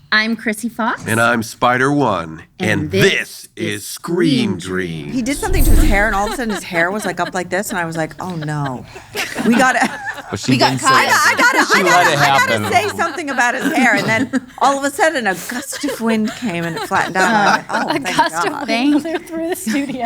I'm KRSY FOX. And I'm Spider-1. And this is Scream Dreams. He did something to his hair, and all of a sudden his hair was like up like this, and I was like, "Oh no, we gotta." But she didn't say it. I gotta say something about his hair, and then all of a sudden a gust of wind came and it flattened down. A gust of wind blew through the studio.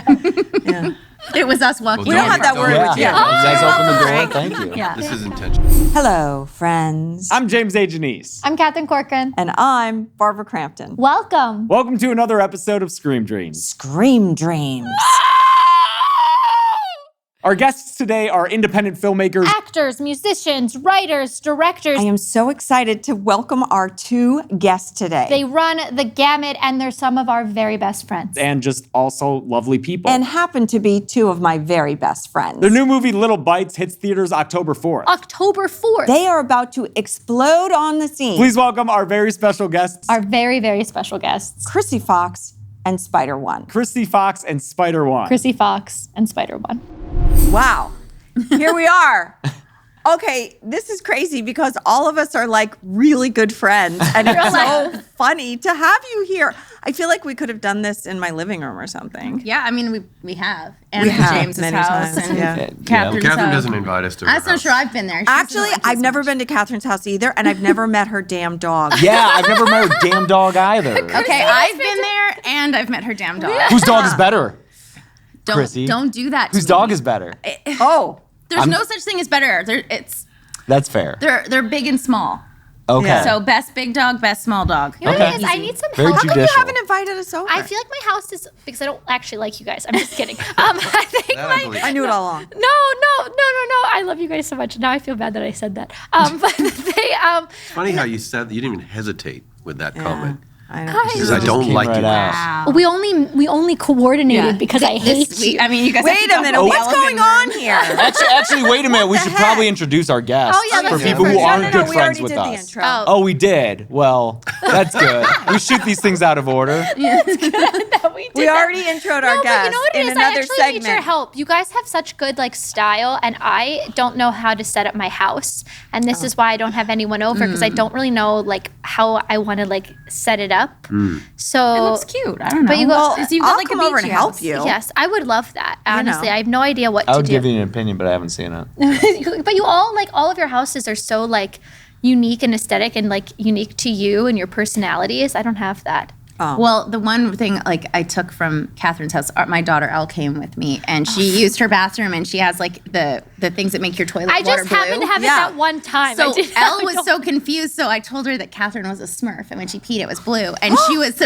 Yeah. It was us walking. We don't have that word with you. You guys opened the door. Thank you. Yeah. This is intentional. Hello, friends. I'm James A. Janisse. I'm Catherine Corcoran. And I'm Barbara Crampton. Welcome. Welcome to another episode of Scream Dreams. Scream Dreams. Our guests today are independent filmmakers, Actors, musicians, writers, directors. I am so excited to welcome our two guests today. They run the gamut, and they're some of our very best friends. and just also lovely people. and happen to be two of my very best friends. Their new movie, Little Bites, hits theaters October 4th. October 4th. They are about to explode on the scene. Please welcome our very special guests, Our very, very special guests. KRSY FOX and Spider-1. KRSY FOX and Spider-1. KRSY FOX and Spider-1. Wow. Here we are. Okay, this is crazy because all of us are like really good friends, and it's so funny to have you here. I feel like we could have done this in my living room or something. Yeah, I mean, we have. And We have James's many house times, and yeah. Catherine's Catherine house. doesn't invite us to her That's not house. true. I've been there. She Actually, doesn't like I've us never much. been to Catherine's house either, and I've never met her damn dog. Yeah, I've never met her damn dog either. Okay, I've been there and I've met her damn dog. Whose dog is better? KRSY? Don't do that. Whose to me. dog is better? Oh, There's no such thing as better. That's fair. They're big and small. Okay. Yeah. So best big dog, best small dog. You know what it is? I need some Very help. how come you judicial. haven't invited us over? I feel like my house is, because I don't actually like you guys. I'm just kidding. I think That I believe. I knew it all along. No. I love you guys so much. Now I feel bad that I said that. But they, It's funny how you said that. You didn't even hesitate with that comment. I know. Guys. Because I Just don't came like right you. out. Wow. we only coordinated because I hate you. I mean, you guys. Wait have to a go minute. from the What's elephant going room. on here? Actually, wait a minute. We should probably introduce our guests Oh, yeah, for let's do people it who first. aren't No, good we friends already with did the us. intro. Oh, we did. Well, that's good. We shoot these things out of order. that we did We that. already introed our No, but guests you know what it in is? I another actually segment. need your help. You guys have such good style, and I don't know how to set up my house. And this is why I don't have anyone over, because I don't really know how I want to set it up. So It looks cute. I don't know. But you go- Well, So you've got, I'll like, a come over and beach help house. you. yes, I would love that. Honestly, know. I have no idea what I to would do. give you an opinion, but I haven't seen it. But you all of your houses are so unique and aesthetic and unique to you and your personalities. I don't have that. Well, the one thing I took from Catherine's house, my daughter Elle came with me, and she used her bathroom, and she has the things that make your toilet I water just blue. happened to have it Yeah. that one time. So I did Elle was so confused, so I told her that Catherine was a Smurf, and when she peed, it was blue, and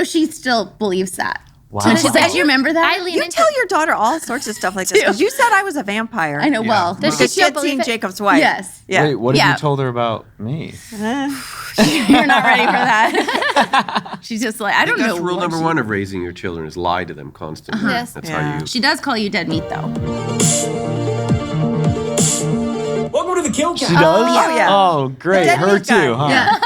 she still believes that. Wow. And she said, "Do you remember that?" I lean You into tell your daughter all sorts of stuff like this because you said I was a vampire. I know. Well, Does she Because she still had believe seen it? Jacob's wife. Yes. Yeah. Wait, what have Yeah. you told her about me? you're not ready for that. She's just I don't know. That's rule what number she- one of raising your children is lie to them constantly. Yes. That's Yeah. how you... She does call you dead meat, though. Welcome to the Kill Cast. She does? Oh, yeah. Oh, great. dead Her meat guy. too, huh? Yeah,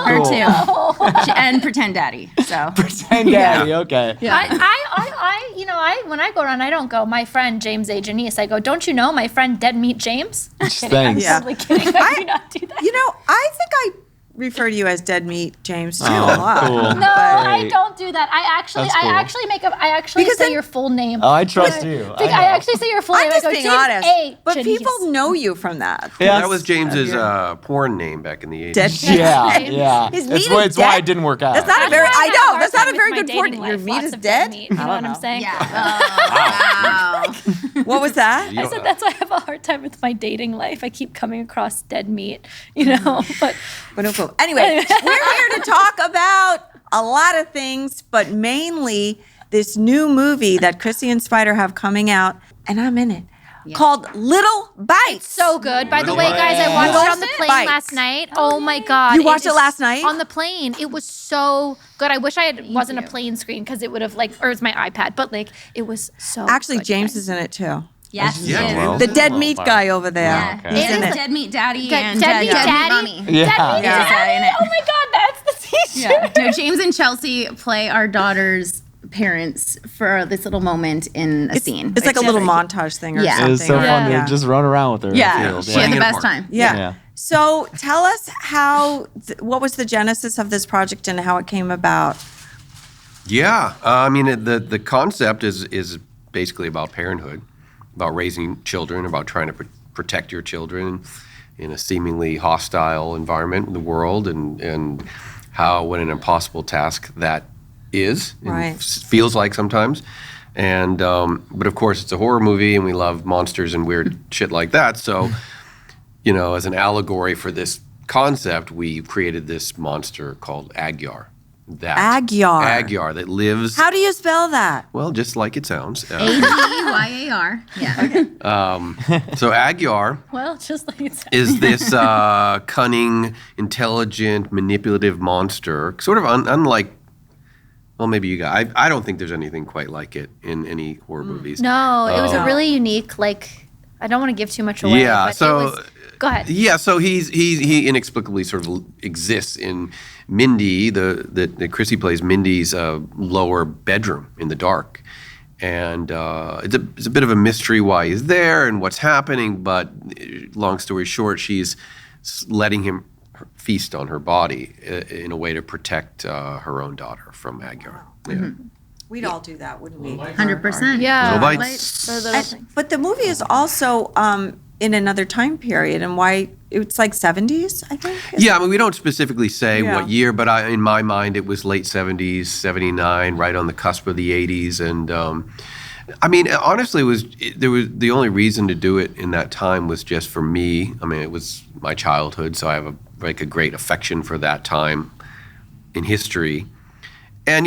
her Cool. too. And pretend daddy. So Pretend daddy, okay. I when I go around, I don't go, my friend James A. Janisse. I go, don't you know my friend Dead Meat James? I'm kidding. I'm Thanks. Yeah. totally kidding. I do not do that. I think I refer to you as Dead Meat James too a Oh, lot. cool. No, I Great. don't do that. I actually That's cool. Because say then- your full name. Oh, I trust you. I know. actually say your full I'm name. just I go, being James honest. A. But Janisse. people know you from that. Yeah. That was James's porn name back in the 80s. Dead Yeah, yeah. His That's meat why, is it's why dead? it didn't work out. That's not a That's very. why I have a know. hard That's not time a with very my good dating point. Your life. meat Lots is of dead. meat. You know what I'm saying? wow. What was that? You I know, said that's why I have a hard time with my dating life. I keep coming across dead meat, but Anyway, we're here to talk about a lot of things, but mainly this new movie that KRSY and Spider have coming out, and I'm in it, called Little Bites. so good. By the Little way, guys, I Bites. watched it on the plane Bites. last night. Oh my God. You watched it is- last night? On the plane. It was so good. I wish I wasn't a plane screen because it would have or it's my iPad, but it was so Actually, good, James guys. is in it too. Yes, Yeah, it is. well, The dead Little meat Bites. guy over there. Yeah. Okay. He's It in is it. Dead Meat Daddy Dead and Meat Dead Daddy? Meat Mommy. Yeah. Dead meat Yeah. daddy? In it. Oh my God, that's the t-shirt. Yeah. No, James and Chelsea play our daughter's parents for this little moment in a scene. It's like a little montage thing or Yeah. something. It was so or- fun Yeah. to just run around with her. in the Yeah, field. she had the Playing best apart. time. Yeah. Yeah. So tell us what was the genesis of this project and how it came about? Yeah, I mean, the concept is basically about parenthood, about raising children, about trying to protect your children in a seemingly hostile environment in the world, and what an impossible task that is, and feels like sometimes. And but of course, it's a horror movie, and we love monsters and weird shit like that. So, as an allegory for this concept, we created this monster called Agyar. Agyar that lives. How do you spell that? Well, just like it sounds. Agyar. Yeah. Okay. So Agyar Well, just like it's is this cunning, intelligent, manipulative monster, sort of unlike. Well, maybe you guys. I don't think there's anything quite like it in any horror movies. No, it was a really unique, I don't want to give too much away. Yeah, but so it was, go ahead. Yeah, so he inexplicably sort of exists in Mindy, the KRSY plays Mindy's lower bedroom in the dark, and it's a bit of a mystery why he's there and what's happening. But long story short, she's letting him feast on her body in a way to protect her own daughter from Agyar. Yeah. Mm-hmm. We'd all do that, wouldn't we? 100%. Yeah. No bites. But the movie is also in another time period, and why it's like 70s, I think. Yeah, I mean, we don't specifically say Yeah. what year, but in my mind, it was late 70s, 79, right on the cusp of the 80s. And I mean, honestly, there was the only reason to do it in that time was just for me. I mean, it was my childhood, so I have a great affection for that time in history. And,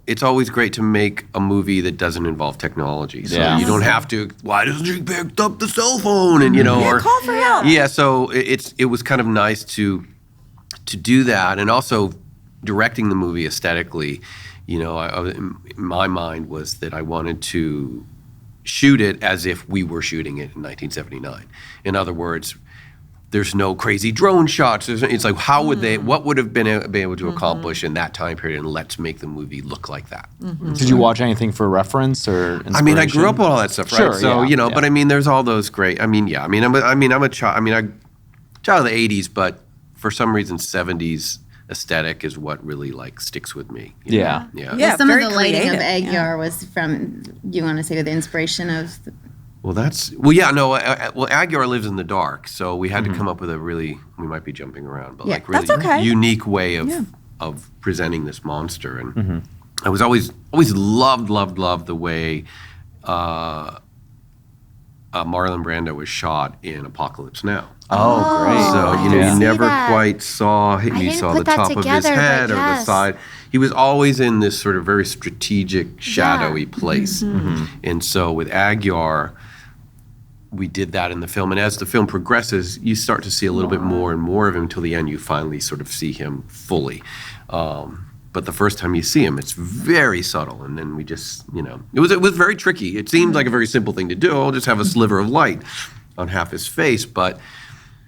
it's always great to make a movie that doesn't involve technology. So you don't have to, why doesn't she pick up the cell phone? And, or call for help. Yeah, so it was kind of nice to do that. And also directing the movie aesthetically, in my mind was that I wanted to shoot it as if we were shooting it in 1979. In other words, there's no crazy drone shots. It's like, what would have been able to accomplish in that time period, and let's make the movie look like that. Did you watch anything for reference or inspiration? I mean, I grew up with all that stuff, right? Sure, So, yeah. but I mean, there's all those great, I'm a child, child of the 80s, but for some reason, 70s aesthetic is what really sticks with me. Yeah. Yeah, Some of very the lighting of creative, Agyar was from, you want to say, the inspiration of... Agyar lives in the dark, so we had to come up with we might be jumping around, but really that's okay. unique way of presenting this monster. And I was always loved the way Marlon Brando was shot in Apocalypse Now. Oh, great. So, you never that. quite saw him. You didn't saw put the that top of his together, head but or the yes. side. He was always in this sort of very strategic, shadowy place. And so with Agyar, we did that in the film. And as the film progresses, you start to see a little bit more and more of him until the end. You finally sort of see him fully. But the first time you see him, it's very subtle. And then we just, it was very tricky. It seemed like a very simple thing to do. I'll just have a sliver of light on half his face. But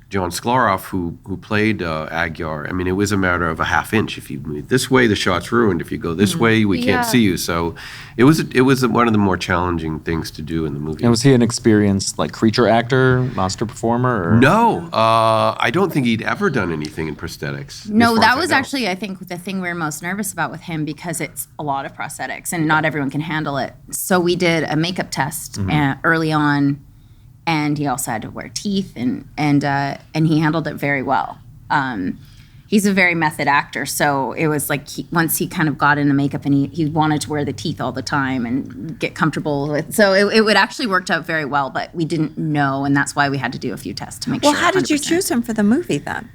John Sklarov, who played Agyar, I mean, it was a matter of a half inch. If you move this way, the shot's ruined. If you go this way, we can't see you. So it was one of the more challenging things to do in the movie. And was he an experienced creature actor, monster performer? Or? No, I don't think he'd ever done anything in prosthetics. No, that was actually, I think, the thing we were most nervous about with him, because it's a lot of prosthetics and not everyone can handle it. So we did a makeup test early on, and he also had to wear teeth, and he handled it very well. He's a very method actor, so it was like once he kind of got in the makeup, and he wanted to wear the teeth all the time and get comfortable with. So it would actually worked out very well, but we didn't know, and that's why we had to do a few tests to make sure. Well, how did you 100%. choose him for the movie then?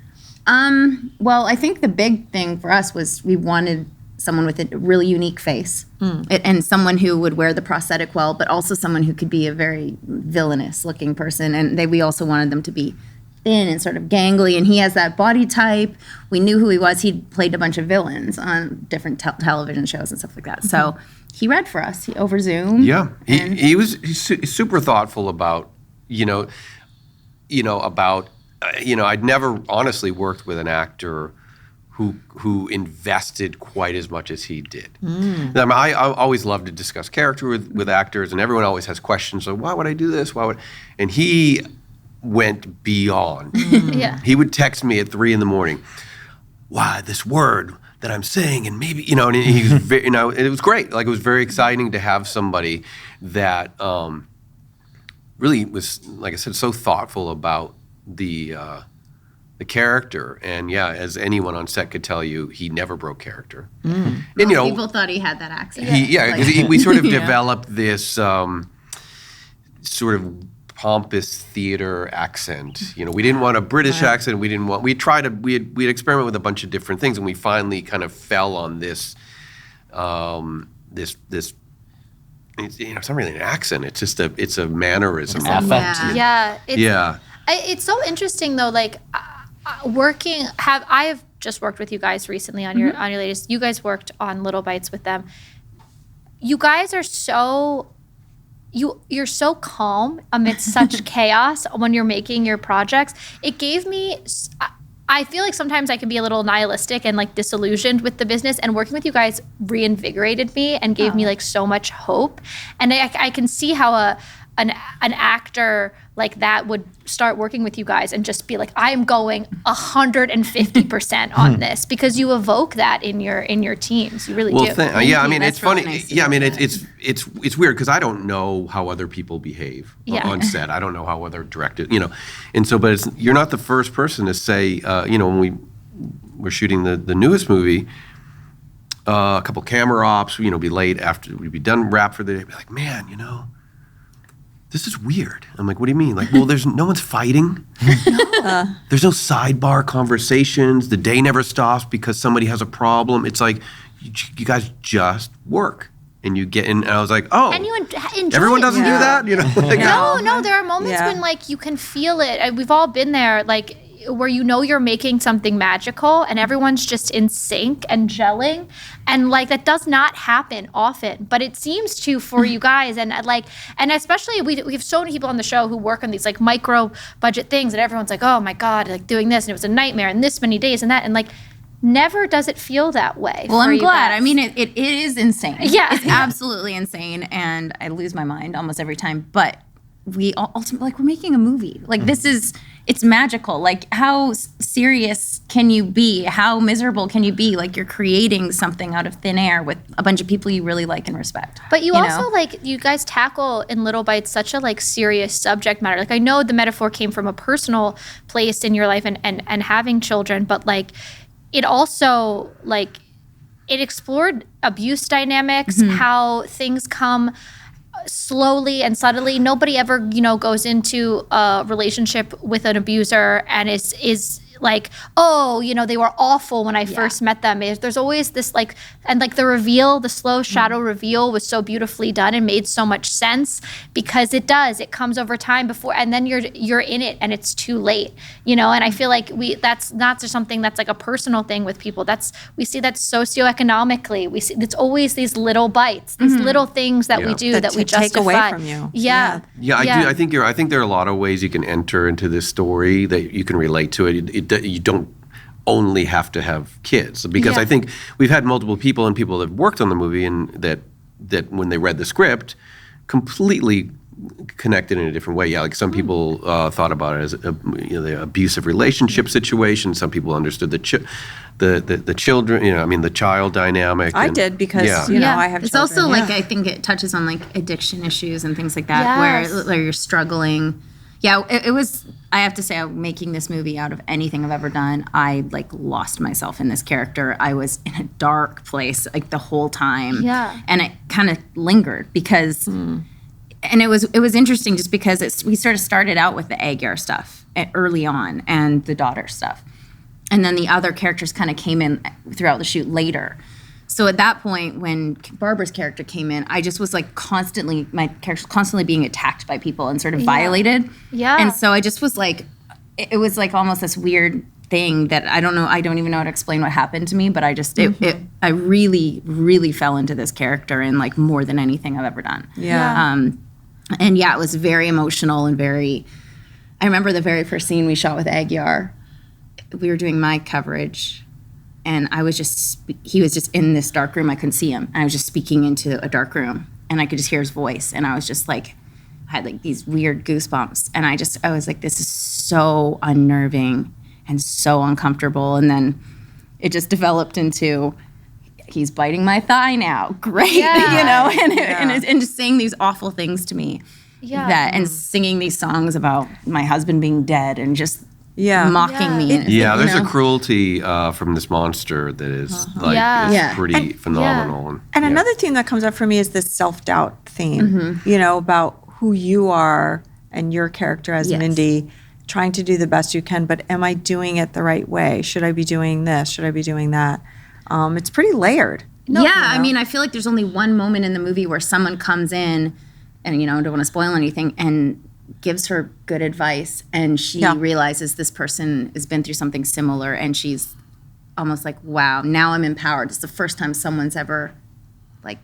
Well, I think the big thing for us was we wanted someone with a really unique face and someone who would wear the prosthetic well, but also someone who could be a very villainous looking person. And we also wanted them to be thin and sort of gangly, and he has that body type. We knew who he was. He'd played a bunch of villains on different television shows and stuff like that. So he read for us. He over Zoom. Yeah, he's super thoughtful about, I'd never honestly worked with an actor who invested quite as much as he did. I mean, I always love to discuss character with actors, and everyone always has questions like, why would I do this? And he went beyond. Yeah. He would text me at 3 a.m. Why this word that I'm saying, and maybe, you know, and he was very, you know, it was great. Like, it was very exciting to have somebody that really was, like I said, so thoughtful about the character. And yeah, as anyone on set could tell you, he never broke character. And, you know, People thought he had that accent. because we sort of developed this sort of pompous theater accent. You know, we didn't want a British accent. We had experimented with a bunch of different things, and we finally kind of fell on this, this. It's, you know, it's not really an accent. It's just it's a mannerism. It's affect. Yeah. Yeah. It's so interesting though. Like I have just worked with you guys recently on your latest. You guys worked on Little Bites with them. You guys are so. You're so calm amidst such chaos when you're making your projects. It gave me, I feel like sometimes I can be a little nihilistic and like disillusioned with the business, and working with you guys reinvigorated me and gave me like so much hope. And I can see how an actor like that would start working with you guys and just be like, I am going 150% on this, because you evoke that in your teams. You really do. Yeah, I mean, That's it's funny. really nice to Yeah, I mean, hear. it's weird because I don't know how other people behave on set. I don't know how other directors, you know, and so, but you're not the first person to say, you know, when we were shooting the newest movie, a couple camera ops, you know, be late after we'd be done wrap for the day, be like, man, you know, this is weird. I'm like, what do you mean? Like, well, there's no one's fighting. There's no sidebar conversations. The day never stops because somebody has a problem. It's like, you guys just work. And you get in, and I was like, oh. And you enjoy everyone it. doesn't do that? You know? Like, No, there are moments when like you can feel it. We've all been there, like where you know you're making something magical and everyone's just in sync and gelling, and like that does not happen often, but it seems to for you guys. And like, and especially we have so many people on the show who work on these like micro budget things, and everyone's like, oh my God, like doing this and it was a nightmare and this many days and that, and like never does it feel that way. Well, for I'm you glad. guys. I mean, it is insane. Yeah. It's absolutely insane, and I lose my mind almost every time. But we ultimately, like, we're making a movie. Like, this is, it's magical. Like, how serious can you be? How miserable can you be? Like, you're creating something out of thin air with a bunch of people you really like and respect. But you also know? like, you guys tackle in Little Bites such a like serious subject matter. Like, I know the metaphor came from a personal place in your life and having children, but like it also like it explored abuse dynamics, how things come slowly and subtly. Nobody ever, you know, goes into a relationship with an abuser and is like, oh, you know, they were awful when I first met them. There's always this like, and like the reveal, the slow shadow reveal was so beautifully done and made so much sense, because it comes over time before, and then you're in it and it's too late, you know. And I feel like that's not just something that's like a personal thing with people. We see that socioeconomically. We see it's always these little bites, these little things that we do that we to take justify. away from you. Yeah. Yeah, I do. I think there are a lot of ways you can enter into this story that you can relate to it. You don't only have to have kids, because I think we've had multiple people and people that have worked on the movie and that when they read the script completely connected in a different way. Yeah, like some people thought about it as the abusive relationship situation. Some people understood the children, you know, I mean the child dynamic. I did because you know I have It's children. also like, I think it touches on like addiction issues and things like that, where you're struggling. Yeah, it was, I have to say, making this movie, out of anything I've ever done, I like lost myself in this character. I was in a dark place like the whole time. Yeah. And it kind of lingered because, and it was interesting just because we sort of started out with the Agyar stuff early on and the daughter stuff. And then the other characters kind of came in throughout the shoot later. So at that point, when Barbara's character came in, I just was like my character was constantly being attacked by people and sort of violated. Yeah. And so I just was like, it was like almost this weird thing that I don't even know how to explain what happened to me, but I just, I really, really fell into this character and like more than anything I've ever done. Yeah. And yeah, it was very emotional and I remember the very first scene we shot with Agyar. We were doing my coverage. And I was he was just in this dark room. I couldn't see him. And I was just speaking into a dark room. And I could just hear his voice. And I was just like I had like these weird goosebumps, and I was like, this is so unnerving and so uncomfortable. And then it just developed into, he's biting my thigh now. Great, and just saying these awful things to me. Yeah. And singing these songs about my husband being dead and just mocking me. There's a cruelty from this monster that is is pretty phenomenal. And another theme that comes up for me is this self-doubt theme, about who you are and your character as Mindy, trying to do the best you can, but am I doing it the right way? Should I be doing this? Should I be doing that? It's pretty layered. I mean, I feel like there's only one moment in the movie where someone comes in and, don't want to spoil anything, and gives her good advice, and she realizes this person has been through something similar, and she's almost like, wow, now I'm empowered. It's the first time someone's ever like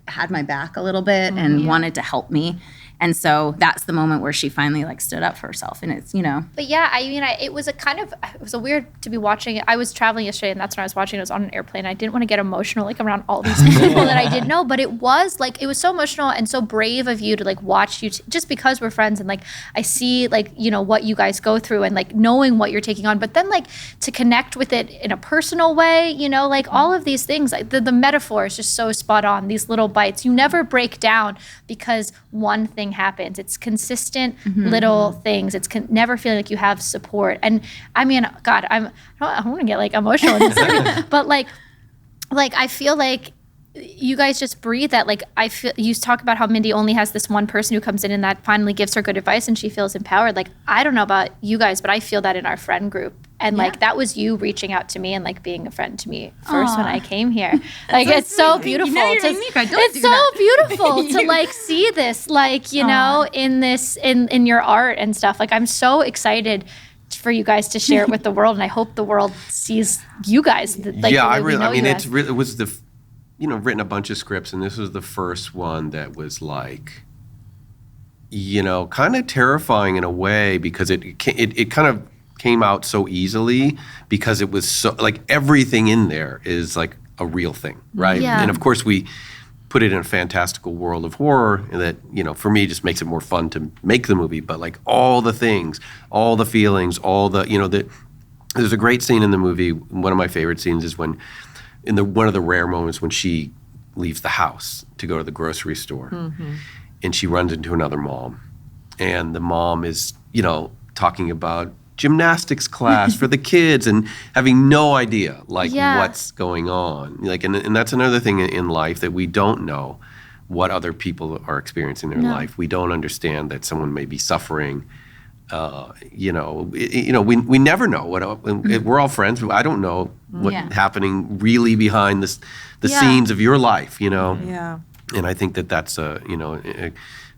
had my back a little bit and wanted to help me. And so that's the moment where she finally like stood up for herself, and it's, But it was it was a weird to be watching it. I was traveling yesterday, and that's when I was watching it. I was on an airplane. I didn't want to get emotional like around all these people that I didn't know, but it was so emotional and so brave of you to like watch you just because we're friends, and like I see like, what you guys go through, and like knowing what you're taking on, but then like to connect with it in a personal way, like all of these things, like the metaphor is just so spot on. These little bites, you never break down because one thing happens. It's consistent little things. It's never feeling like you have support. And I mean, God, I want to get like emotional in this, but like I feel like you guys just breathe that. Like I feel you talk about how Mindy only has this one person who comes in and that finally gives her good advice and she feels empowered. Like I don't know about you guys, but I feel that in our friend group. And like that was you reaching out to me and like being a friend to me first when I came here. Like it's so beautiful. It's so beautiful to like see this, like, in your art and stuff. Like I'm so excited for you guys to share it with the world, and I hope the world sees you guys. Like, it was written a bunch of scripts, and this was the first one that was like, kind of terrifying in a way, because it kind of came out so easily, because it was so like everything in there is like a real thing, right? Yeah. And of course we put it in a fantastical world of horror that, for me just makes it more fun to make the movie. But like all the things, all the feelings, all the, there's a great scene in the movie. One of my favorite scenes is when, one of the rare moments when she leaves the house to go to the grocery store, and she runs into another mom, and the mom is, talking about gymnastics class for the kids and having no idea what's going on. Like, and that's another thing in life, that we don't know what other people are experiencing in their life. We don't understand that someone may be suffering. We never know what. We're all friends. But I don't know what's happening really behind the scenes of your life. Yeah. And I think that's a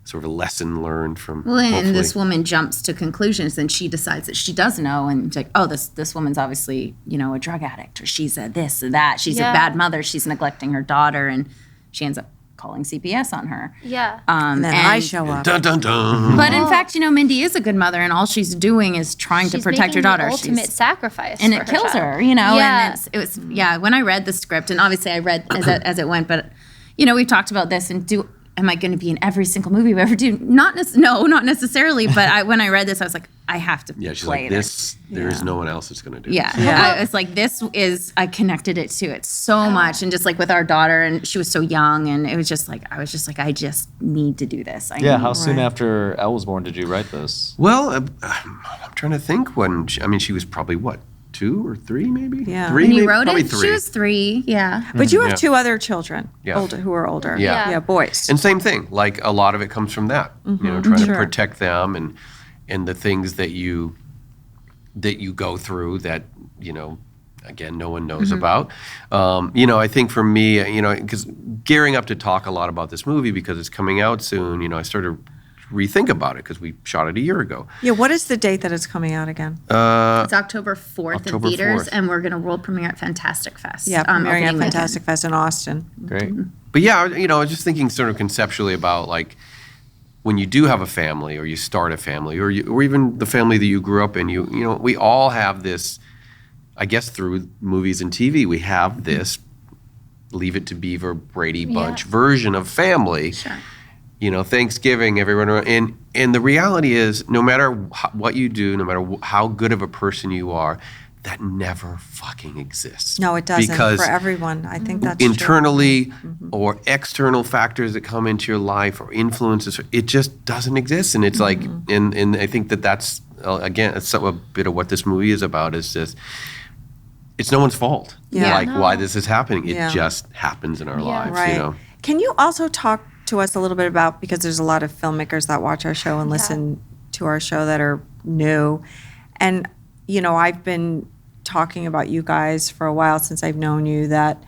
sort of a lesson learned from. Well, and this woman jumps to conclusions, and she decides that she does know, and it's like, oh, this woman's obviously a drug addict, or she's a this or that. She's a bad mother. She's neglecting her daughter, and she ends up calling CPS on her. Yeah. And then I show up. Dun, dun, dun. But in fact, Mindy is a good mother, and all she's doing is trying to protect her daughter. She's making the ultimate sacrifice, and for it kills child. her. And it was when I read the script, and obviously I read as it went, but we've talked about this, and am I going to be in every single movie we ever do? Not necessarily. But when I read this, I was like, I have to she's play like, this. There is no one else that's going to do this. I was like, I connected it to it so much. And just like with our daughter, and she was so young, and it was just like, I just need to do this. How soon after Elle was born did you write this? Well, I'm trying to think when, she was probably what? 2 or 3 maybe? Yeah. 3, and you maybe, wrote probably it? 3. She was 3, yeah. But you have 2 other children Yeah. who are older. Yeah. Yeah, boys. And same thing, like a lot of it comes from that, trying to protect them and the things that you go through that, again, no one knows about. I think for me, because gearing up to talk a lot about this movie because it's coming out soon, I started rethink about it because we shot it a year ago. Yeah, what is the date that it's coming out again? It's October 4th October in theaters, 4th. and we're going to world premiere at Fantastic Fest. Yeah, premiering at opening Fantastic Fest in Austin. Great. But yeah, I was just thinking sort of conceptually about like when you do have a family, or you start a family, or even the family that you grew up in, we all have this, I guess through movies and TV, we have this Leave It to Beaver, Brady Bunch version of family. Sure. Thanksgiving, everyone, and the reality is, no matter what you do, no matter how good of a person you are, that never fucking exists. No, it doesn't because for everyone. I think that's internally true. or external factors that come into your life or influences, it just doesn't exist. And it's like, and I think that's again, it's a bit of what this movie is about. Is just, it's no one's fault. Why this is happening. It just happens in our lives. Right. Can you also talk to us a little bit about, because there's a lot of filmmakers that watch our show and listen to our show that are new, and I've been talking about you guys for a while since I've known you, that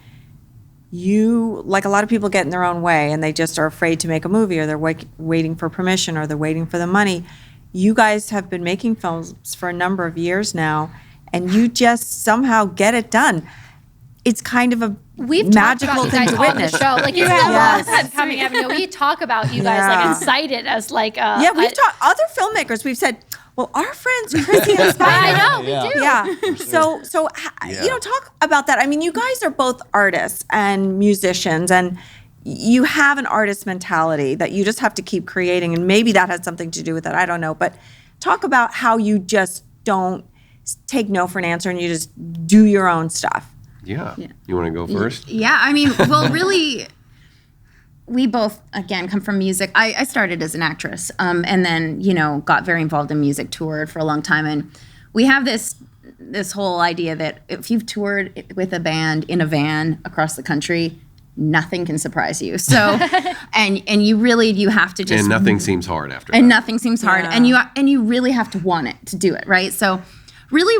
you, like a lot of people, get in their own way and they just are afraid to make a movie, or they're waiting for permission, or they're waiting for the money. You guys have been making films for a number of years now, and you just somehow get it done. It's kind of a magical thing to witness. On the show. Like, it's not coming out. We talk about you guys and cite it as like a... we've talked, other filmmakers, we've said, well, our friends KRSY and Spider. I know, we do. Yeah. So talk about that. I mean, you guys are both artists and musicians, and you have an artist mentality that you just have to keep creating, and maybe that has something to do with it. I don't know. But talk about how you just don't take no for an answer and you just do your own stuff. Yeah. You want to go first? Yeah, I mean, well, really, we both, again, come from music. I started as an actress, and then, got very involved in music, toured for a long time. And we have this whole idea that if you've toured with a band in a van across the country, nothing can surprise you. So, and you have to just... And nothing seems hard after that. And nothing seems hard. And you really have to want it to do it, right? So really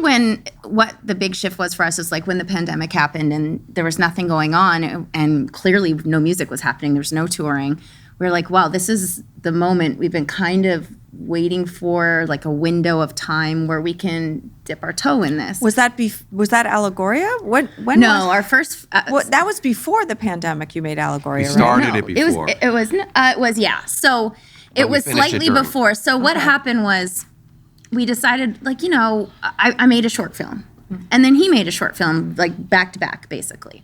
what the big shift was for us is like when the pandemic happened and there was nothing going on and clearly no music was happening, there was no touring. We were like, wow, this is the moment we've been kind of waiting for, like a window of time where we can dip our toe in this. Was that Allegoria? When No, our first... that was before the pandemic. You made Allegoria, we started right? it before. It was, yeah. So it was slightly before. So what happened was we decided, like, I made a short film. And then he made a short film, like back to back, basically.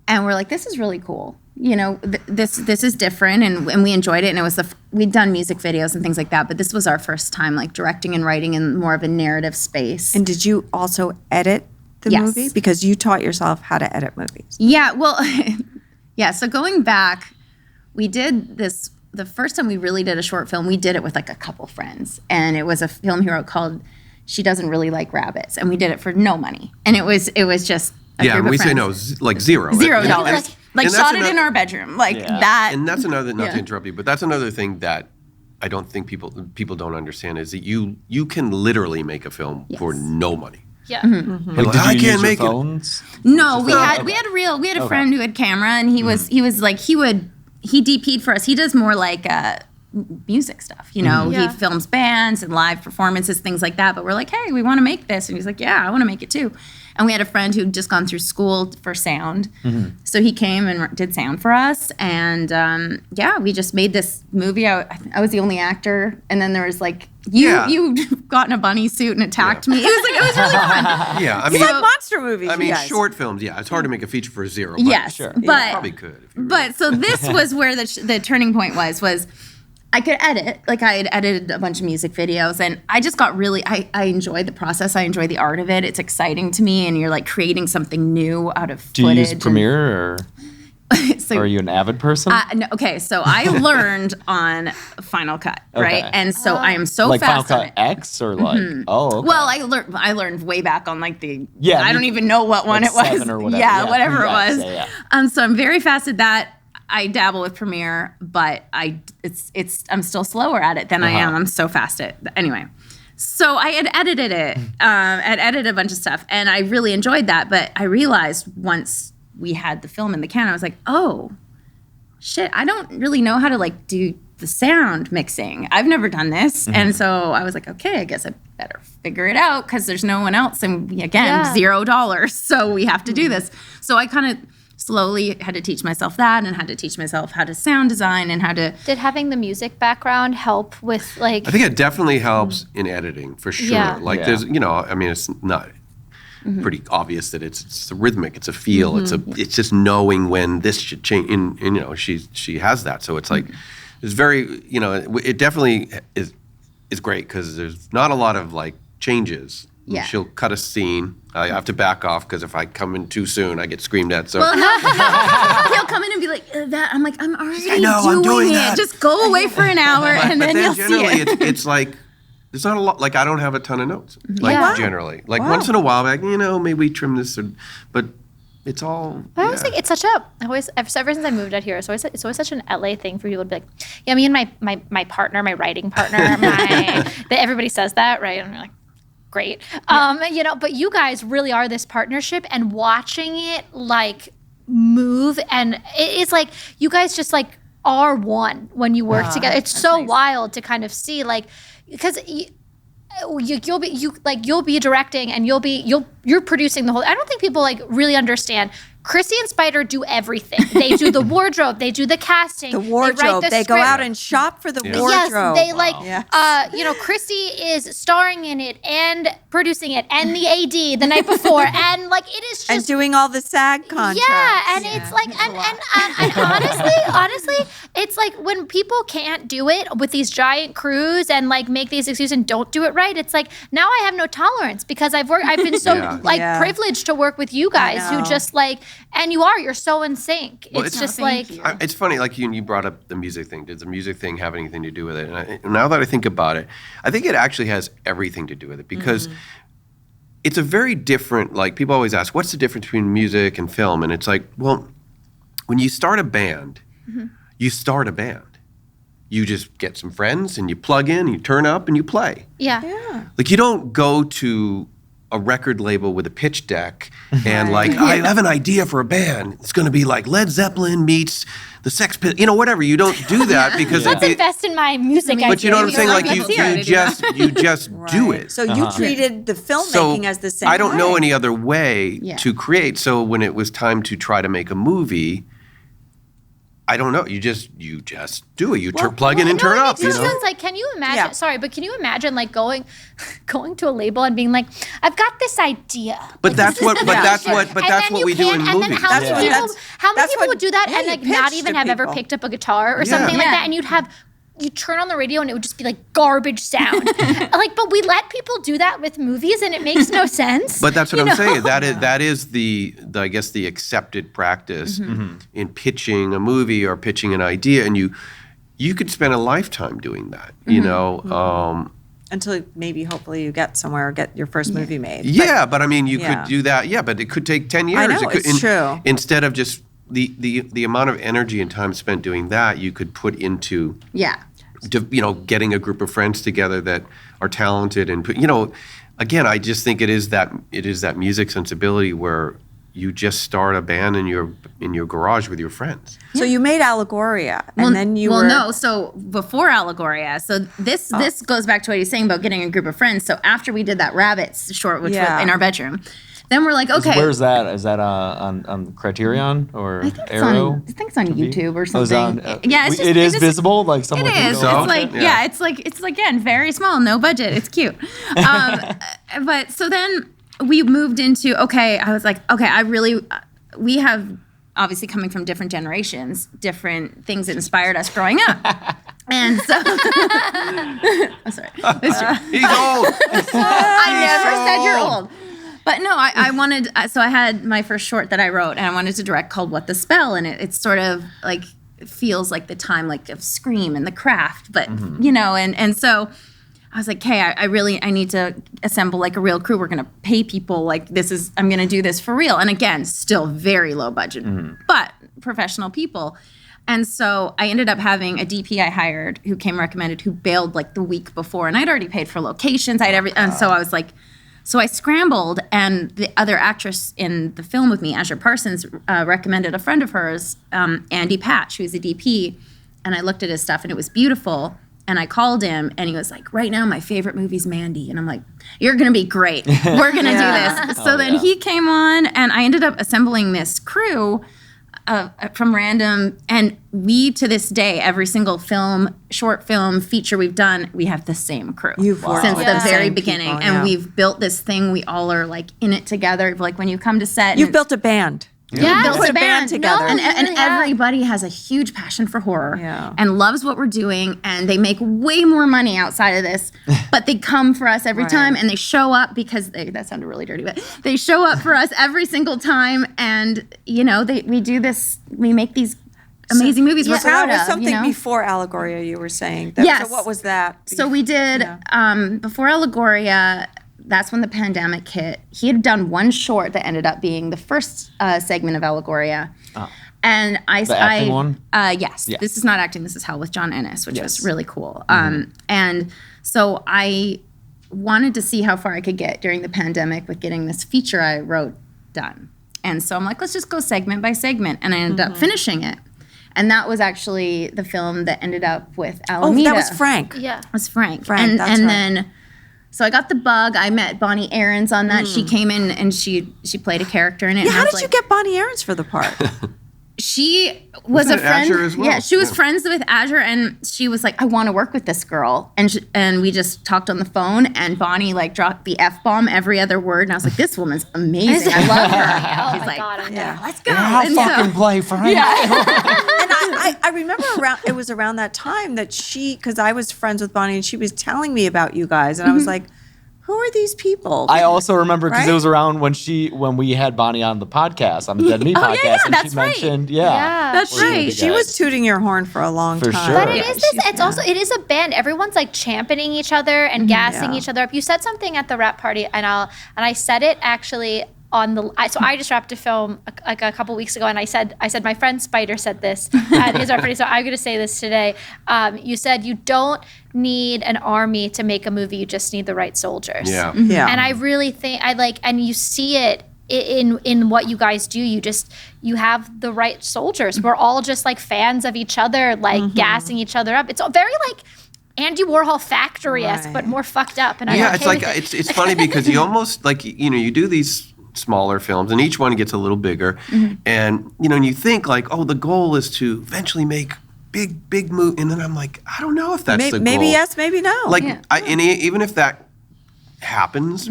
And we're like, this is really cool. This is different, and we enjoyed it. And it was we'd done music videos and things like that, but this was our first time like directing and writing in more of a narrative space. And did you also edit the movie? Because you taught yourself how to edit movies. Yeah, well, yeah. So going back, we did this. The first time we really did a short film, we did it with like a couple friends, and it was a film hero called "She Doesn't Really Like Rabbits," and we did it for no money, and it was just a group of we friends. say no, like $0. $0. Like shot it in our bedroom, like that. And that's another, not to interrupt you, but that's another thing that I don't think people don't understand is that you can literally make a film for no money. Yeah. Mm-hmm. Like, I can't make phones? No, we had a friend who had camera, and he was like he DP'd for us. He does more like music stuff, He films bands and live performances, things like that. But we're like, hey, we want to make this, and he's like, yeah, I want to make it too. And we had a friend who'd just gone through school for sound, so he came and did sound for us. And we just made this movie. I was the only actor, and then there was like you got in a bunny suit and attacked me. It was really fun. Yeah, I It's mean, like monster movies. I mean, you guys. short films. Yeah, it's hard to make a feature for $0. But Yes, sure. but you probably could. If you But so this was where the turning point was I could edit. Like I had edited a bunch of music videos, and I just got really, I enjoyed the process. I enjoy the art of it. It's exciting to me, and you're like creating something new out of footage. Do you use Premiere, or So, are you an avid person? no, okay, so I learned on Final Cut, right? Okay. And so I am so like fast Final on Cut it. X, or like okay. Well, I learned way back on like the Yeah, I don't even know what one like it was. 7 or whatever. Yeah, Yeah, whatever it congrats. was. Yeah. So I'm very fast at that. I dabble with Premiere, but I'm still slower at it than I am. I'm so fast at it. Anyway. So I had edited it. I'd edited a bunch of stuff, and I really enjoyed that. But I realized once we had the film in the can, I was like, oh, shit, I don't really know how to like do the sound mixing. I've never done this. And so I was like, okay, I guess I better figure it out because there's no one else. And again, $0. So we have to do this. So I kind of slowly had to teach myself that, and had to teach myself how to sound design and how to... Did having the music background help with like... I think it definitely helps in editing, for sure. Yeah. Like there's, I mean, it's not pretty obvious that it's a rhythmic, it's a feel, it's just knowing when this should change. And she has that. So it's like, it's very, it definitely is great because there's not a lot of like changes. Yeah. She'll cut a scene. I have to back off because if I come in too soon, I get screamed at. So Well, he'll come in and be like, that. I'm like, I'm already doing it. that. Just go away for an hour and then you'll see generally, it. it's like, there's not a lot, like I don't have a ton of notes, like Yeah. generally. Like once in a while, like, maybe we trim this, but it's all. I always think it's such a. Ever since I moved out here, it's always such an LA thing for people to be like, yeah, me and my partner, my writing partner, everybody says that, right? And I'm like, great, but you guys really are this partnership, and watching it like move, and it's like you guys just like are one when you work together. It's so wild to kind of see, like, because. You'll be directing and you're producing the whole. I don't think people like really understand. KRSY and Spider do everything. They do the wardrobe. They do the casting. The wardrobe. They go out and shop for the wardrobe. Yes, they like. Yes. KRSY is starring in it and producing it, and the AD the night before, and like it is just and doing all the SAG contracts. Yeah, and it's like, and honestly, it's like when people can't do it with these giant crews and like make these excuses and don't do it right. It's like now I have no tolerance because I've been so privileged to work with you guys who just like. And you're so in sync. Well, it's just like it's funny. Like you brought up the music thing. Did the music thing have anything to do with it? And now that I think about it, I think it actually has everything to do with it because it's a very different. Like people always ask, what's the difference between music and film? And it's like, well, when you start a band, you start a band. You just get some friends and you plug in, you turn up and you play. yeah. Like you don't go to a record label with a pitch deck and like, I have an idea for a band. It's going to be like Led Zeppelin meets the Sex Pistols, whatever. You don't do that because Let's invest in my music idea. But you know what I'm saying? Like you just do it. So you treated the filmmaking as the same I don't know way. any other way to create. So when it was time to try to make a movie, I don't know. You just do it. You plug in and turn up. It makes sense. Like, can you imagine? Yeah. Sorry, but can you imagine like going to a label and being like, "I've got this idea." But that's what we do in And movies. then how many people would do that and like not pitch even to have ever people. picked up a guitar or something like that, and you'd turn on the radio and it would just be like garbage sound. But we let people do that with movies and it makes no sense. But that's what I'm saying. That is the I guess the accepted practice in pitching a movie or pitching an idea, and you could spend a lifetime doing that. Until maybe hopefully you get somewhere or get your first movie made. But I mean you could do that. Yeah, but it could take 10 years. I know, it's true. Instead of just the amount of energy and time spent doing that, you could put into getting a group of friends together that are talented and again, I just think it is that music sensibility where you just start a band in your garage with your friends. So you made Allegoria, and then you were... no. So before Allegoria, so this goes back to what he's saying about getting a group of friends. So after we did that Rabbits short, which was in our bedroom, then we're like, okay. Where's that? Is that on Criterion or Arrow? I think it's on YouTube or Oh, something. it's on, it is visible. Like someone. It is. So? It's again very small, no budget. It's cute. But so then we moved into I was like, we have obviously coming from different generations, different things that inspired us growing up. And so, I'm sorry. It's true. He's old. I never said you're old. But no, I wanted, so I had my first short that I wrote and I wanted to direct called What the Spell. And it's sort of like, it feels like the time like of Scream and The Craft, but and so I was like, hey, I need to assemble like a real crew. We're going to pay people like I'm going to do this for real. And again, still very low budget, but professional people. And so I ended up having a DP I hired who came recommended, who bailed like the week before. And I'd already paid for locations. And so I was like, so I scrambled, and the other actress in the film with me, Asher Parsons, recommended a friend of hers, Andy Patch, who's a DP. And I looked at his stuff and it was beautiful. And I called him and he was like, right now my favorite movie's Mandy. And I'm like, you're going to be great. We're going to do this. So then he came on and I ended up assembling this crew from random. And we, to this day, every single film, short film, feature we've done, we have the same crew. You've worked since with the the very same beginning. people, And we've built this thing. We all are like in it together. Like when you come to set. You've built a band. Yeah. Put a band together. And everybody has a huge passion for horror Yeah. and loves what we're doing, and they make way more money outside of this, but they come for us every time, and they show up because that sounded really dirty, but they show up for us every single time, and we do this, we make these amazing movies we're proud That was of. something before Allegoria you were saying. Yes. So what was that? So we did, before Allegoria, that's when the pandemic hit. He had done one short that ended up being the first segment of Allegoria. Oh. And The acting one? Yes. Yeah. This is not acting, this is Hell with John Ennis, which was really cool. And so I wanted to see how far I could get during the pandemic with getting this feature I wrote done. And so I'm like, let's just go segment by segment. And I ended up finishing it. And that was actually the film that ended up with Alameda. Oh, that was Frank. Yeah. It was Frank. Frank, that's and right. then, so I got the bug. I met Bonnie Aarons on that. She came in and she played a character in it. Yeah, and I how was did you get Bonnie Aarons for the part? She was Wasn't a it friend. Azure as well? Yeah, she was Yeah. friends with Azure, and she was like, "I want to work with this girl." And we just talked on the phone, and Bonnie dropped the F-bomb every other word, and I was like, "This woman's amazing. I love her." Oh She's my like, God, I'm Yeah. "Let's go." I'll And fucking play Frank. And I remember it was around that time that because I was friends with Bonnie and she was telling me about you guys, and I was like, who are these people? I also remember because Right? it was around when we had Bonnie on the podcast, on the Dead Meat podcast, yeah, and that's she right. mentioned, Yeah. That's we're right. the She guys. was tooting your horn for a long For time. sure. But it Yeah, is this. It's also it is a band. Everyone's like championing each other and gassing Yeah. each other up. You said something at the rap party, and I said it actually on the. So I just wrapped a film like a couple weeks ago, and I said my friend Spider said this at his rap party. So I'm going to say this today. You said you don't need an army to make a movie. You just need the right soldiers. Yeah. Yeah. And I really think and you see it in what you guys do. You have the right soldiers. We're all just like fans of each other, like gassing each other up. It's all very like Andy Warhol factory-esque, Right. but more fucked up. And I'm Yeah, okay it's like with it. it's funny because you almost like you do these smaller films and each one gets a little bigger, and and you think like, oh, the goal is to eventually make big movie, and then I'm like, I don't know if that's the goal. Maybe yes, maybe no. Like, even if that happens,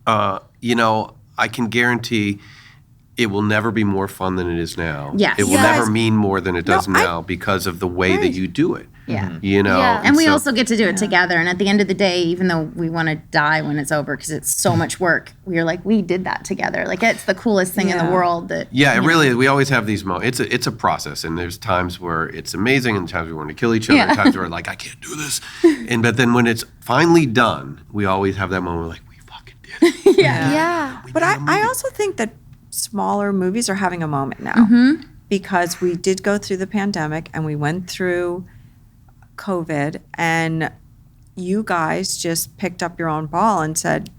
I can guarantee it will never be more fun than it is now. Yes. It will Yes. never mean more than it does No, I- now because of the way that you do it. Yeah. Yeah. And we so- also get to do it together. And at the end of the day, even though we want to die when it's over because it's so much work, we're like, we did that together. Like, it's the coolest thing in the Yeah. world. That Yeah, it really is. We always have these moments. It's a process, and there's times where it's amazing, and times we want to kill each other, and times where we're like, I can't do this. But then when it's finally done, we always have that moment like, we fucking did it. Yeah. But I also think that smaller movies are having a moment now because we did go through the pandemic and we went through COVID, and you guys just picked up your own ball and said,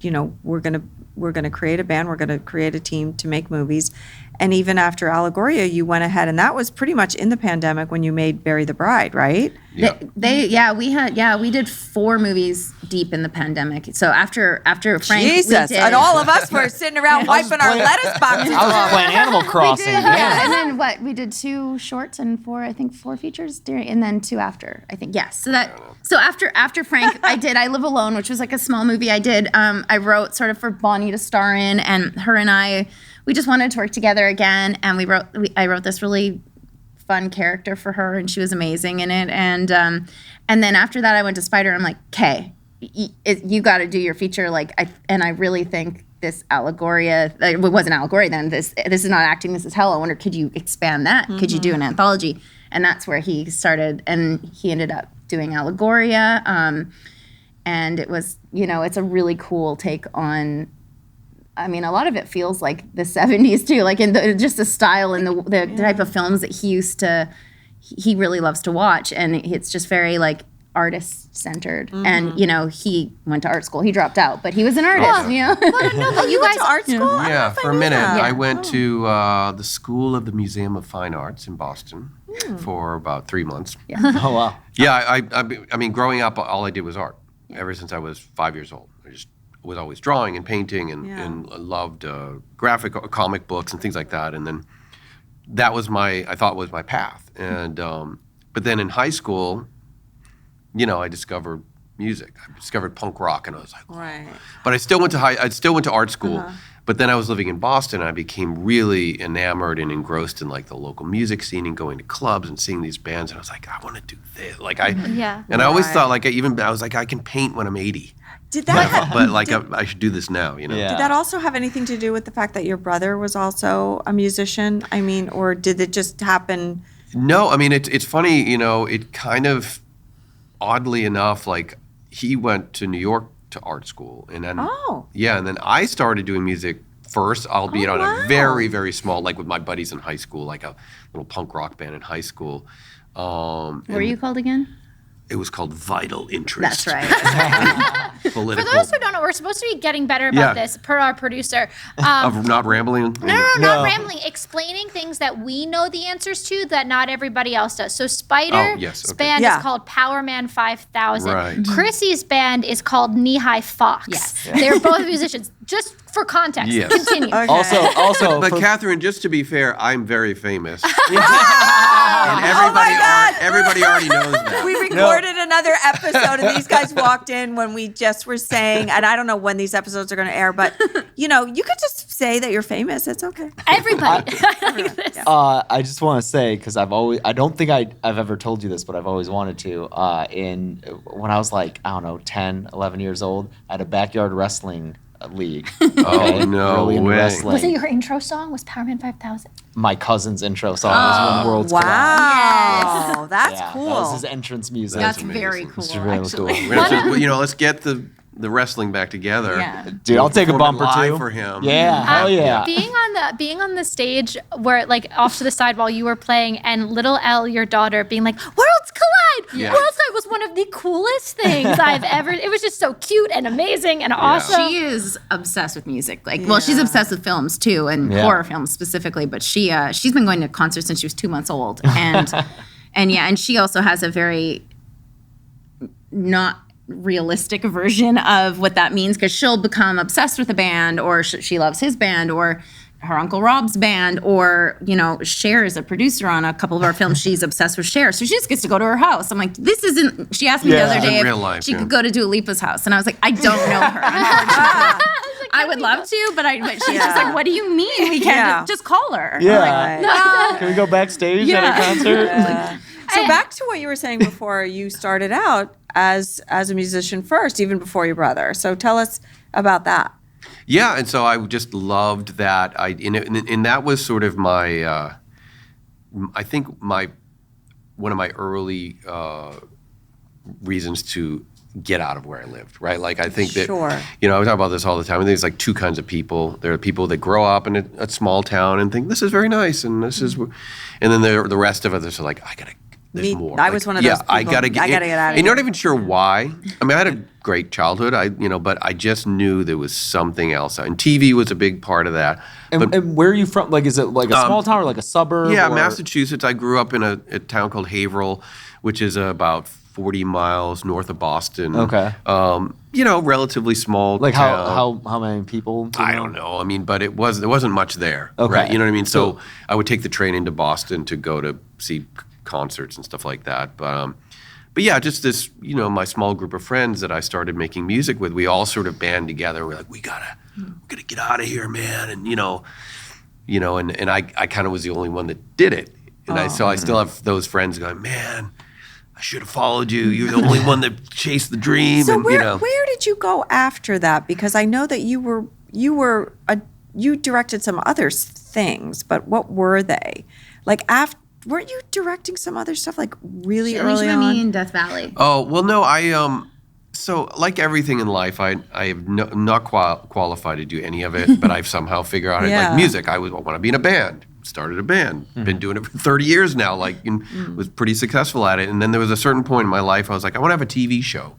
we're gonna create a band, we're gonna create a team to make movies. And even after Allegoria, you went ahead, and that was pretty much in the pandemic when you made Bury the Bride, right? Yeah. we did 4 movies deep in the pandemic. So after Frank, Jesus, we did, and all of us were sitting around wiping our lettuce boxes. I was playing Animal Crossing. yeah, and then we did 2 shorts and 4 features during, and then 2 after, I think. Yes. So after Frank, I Live Alone, which was like a small movie I did. I wrote sort of for Bonnie to star in, and her and I, we just wanted to work together again, and I wrote this really fun character for her, and she was amazing in it. And then after that, I went to Spider. I'm like, "Okay, you got to do your feature." I really think this Allegoria, it wasn't Allegoria then. This is not acting. This is hell. I wonder, could you expand that? Could you do an anthology? And that's where he started, and he ended up doing Allegoria. And it was, it's a really cool take on. I mean, a lot of it feels like the 70s too, like in just the style and the type of films that he really loves to watch. And it's just very like artist centered. And, he went to art school. He dropped out, but he was an artist, But you guys Went to art school? I don't know Yeah, if I for a knew minute. that. I went to the School of the Museum of Fine Arts in Boston for about 3 months. Oh, wow. Yeah, I mean, growing up, all I did was art. Ever since I was 5 years old, I just was always drawing and painting and loved graphic comic books and things like that. And then that was I thought was my path. And but then in high school, I discovered music. I discovered punk rock, and I was like, Right. but I still went to art school. But then I was living in Boston, and I became really enamored and engrossed in like the local music scene and going to clubs and seeing these bands. And I was like, I want to do this. Like and I always thought like I was like, I can paint when I'm 80. Did that? But like I should do this now, you know? Yeah. Did that also have anything to do with the fact that your brother was also a musician? I mean, or did it just happen? No, I mean, it's funny, you know, it kind of, oddly enough, like he went to New York to art school. And then, and then I started doing music first, albeit on a very, very small, like with my buddies in high school, like a little punk rock band in high school. What were you called again? It was called Vital Interest. That's right. Political. For those who don't know, we're supposed to be getting better about this, per our producer. Of not rambling? No, not rambling. Explaining things that we know the answers to that not everybody else does. So Spider's band is called Power Man 5000. Right. Chrissy's band is called Knee High Fox. Yes. They're both musicians. Just for context. Yes. Continue. Okay. Also, But Catherine, just to be fair, I'm very famous. And everybody already knows that. We recorded another episode, and these guys walked in when we just were saying, and I don't know when these episodes are going to air, but you know, you could just say that you're famous. It's okay. Everybody. I just want to say, because I don't think I've ever told you this, but I've always wanted to. When I was like, I don't know, 10, 11 years old, I had a backyard wrestling league. Oh, no Really into way. wrestling. Was it your intro song? Was Power Man 5000? My cousin's intro song was When Worlds Collide. Wow, that's Yeah, cool. That was his entrance music. That's amazing. very cool, It's really actually. cool. We're gonna have to, you know, let's get the wrestling back together. Yeah. Dude, I'll take a Perform it bump or live two. for him. Yeah, hell yeah. Being on the stage where like off to the side while you were playing and little Elle, your daughter, being like, "Worlds collide!" Yeah. Worlds collide was one of the coolest things I've ever. It was just so cute and amazing and awesome. She is obsessed with music. Like, well, she's obsessed with films too, and horror films specifically. But she's been going to concerts since she was 2 months old, and and she also has a very not realistic version of what that means, because she'll become obsessed with a band, or she loves his band, or her Uncle Rob's band, or, you know, Cher is a producer on a couple of our films. She's obsessed with Cher. So she just gets to go to her house. I'm like, this isn't, she asked me the other day In real if life, she could go to Dua Lipa's house. And I was like, I don't know her. I would love to, but she's just like, what do you mean we can't just call her? Yeah. I'm like, Can we go backstage at a concert? So back to what you were saying before, you started out as a musician first, even before your brother. So tell us about that. Yeah, and so I just loved that. And that was sort of my, I think one of my early reasons to get out of where I lived, right? Like I think that, you know, I talk about this all the time. I think there's like two kinds of people. There are people that grow up in a small town and think this is very nice, and this is, and then the rest of us are like, there's more. I was one of those people. I gotta get out of here. And you're not even sure why. I mean, I had a great childhood. But I just knew there was something else. And TV was a big part of that. And where are you from? Like, is it like a small town or like a suburb? Yeah, or? Massachusetts. I grew up in a town called Haverhill, which is about 40 miles north of Boston. Okay. You know, relatively small Like town. how many people? I don't know. I mean, but there wasn't much there. Okay. Right? You know what I mean? So I would take the train into Boston to go to see concerts and stuff like that. But yeah, just this, you know, my small group of friends that I started making music with, we all sort of band together. We're like, we gotta get out of here, man. And and I kind of was the only one that did it. And I still have those friends going, man, I should have followed you. You're the only one that chased the dream. So and where did you go after that? Because I know that you directed some other things, but what were they? Like weren't you directing some other stuff like really early on? I mean, Death Valley. Oh, well, no, so like everything in life, I have not qualified to do any of it, but I've somehow figured out like music. I want to be in a band. Started a band. Been doing it for 30 years now, and was pretty successful at it. And then there was a certain point in my life I was like, I want to have a TV show.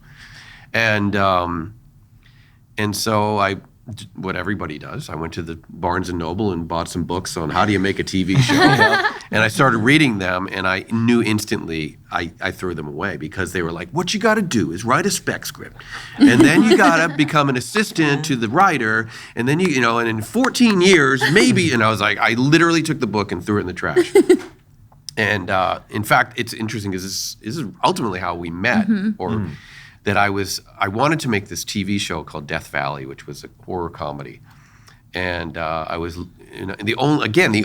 And so what everybody does, I went to the Barnes & Noble and bought some books on how do you make a TV show. And I started reading them, and I knew instantly I threw them away because they were like, what you got to do is write a spec script. And then you got to become an assistant to the writer. And then and in 14 years, maybe, and I was like, I literally took the book and threw it in the trash. And in fact, it's interesting because this is ultimately how we met, that I wanted to make this TV show called Death Valley, which was a horror comedy. and I was the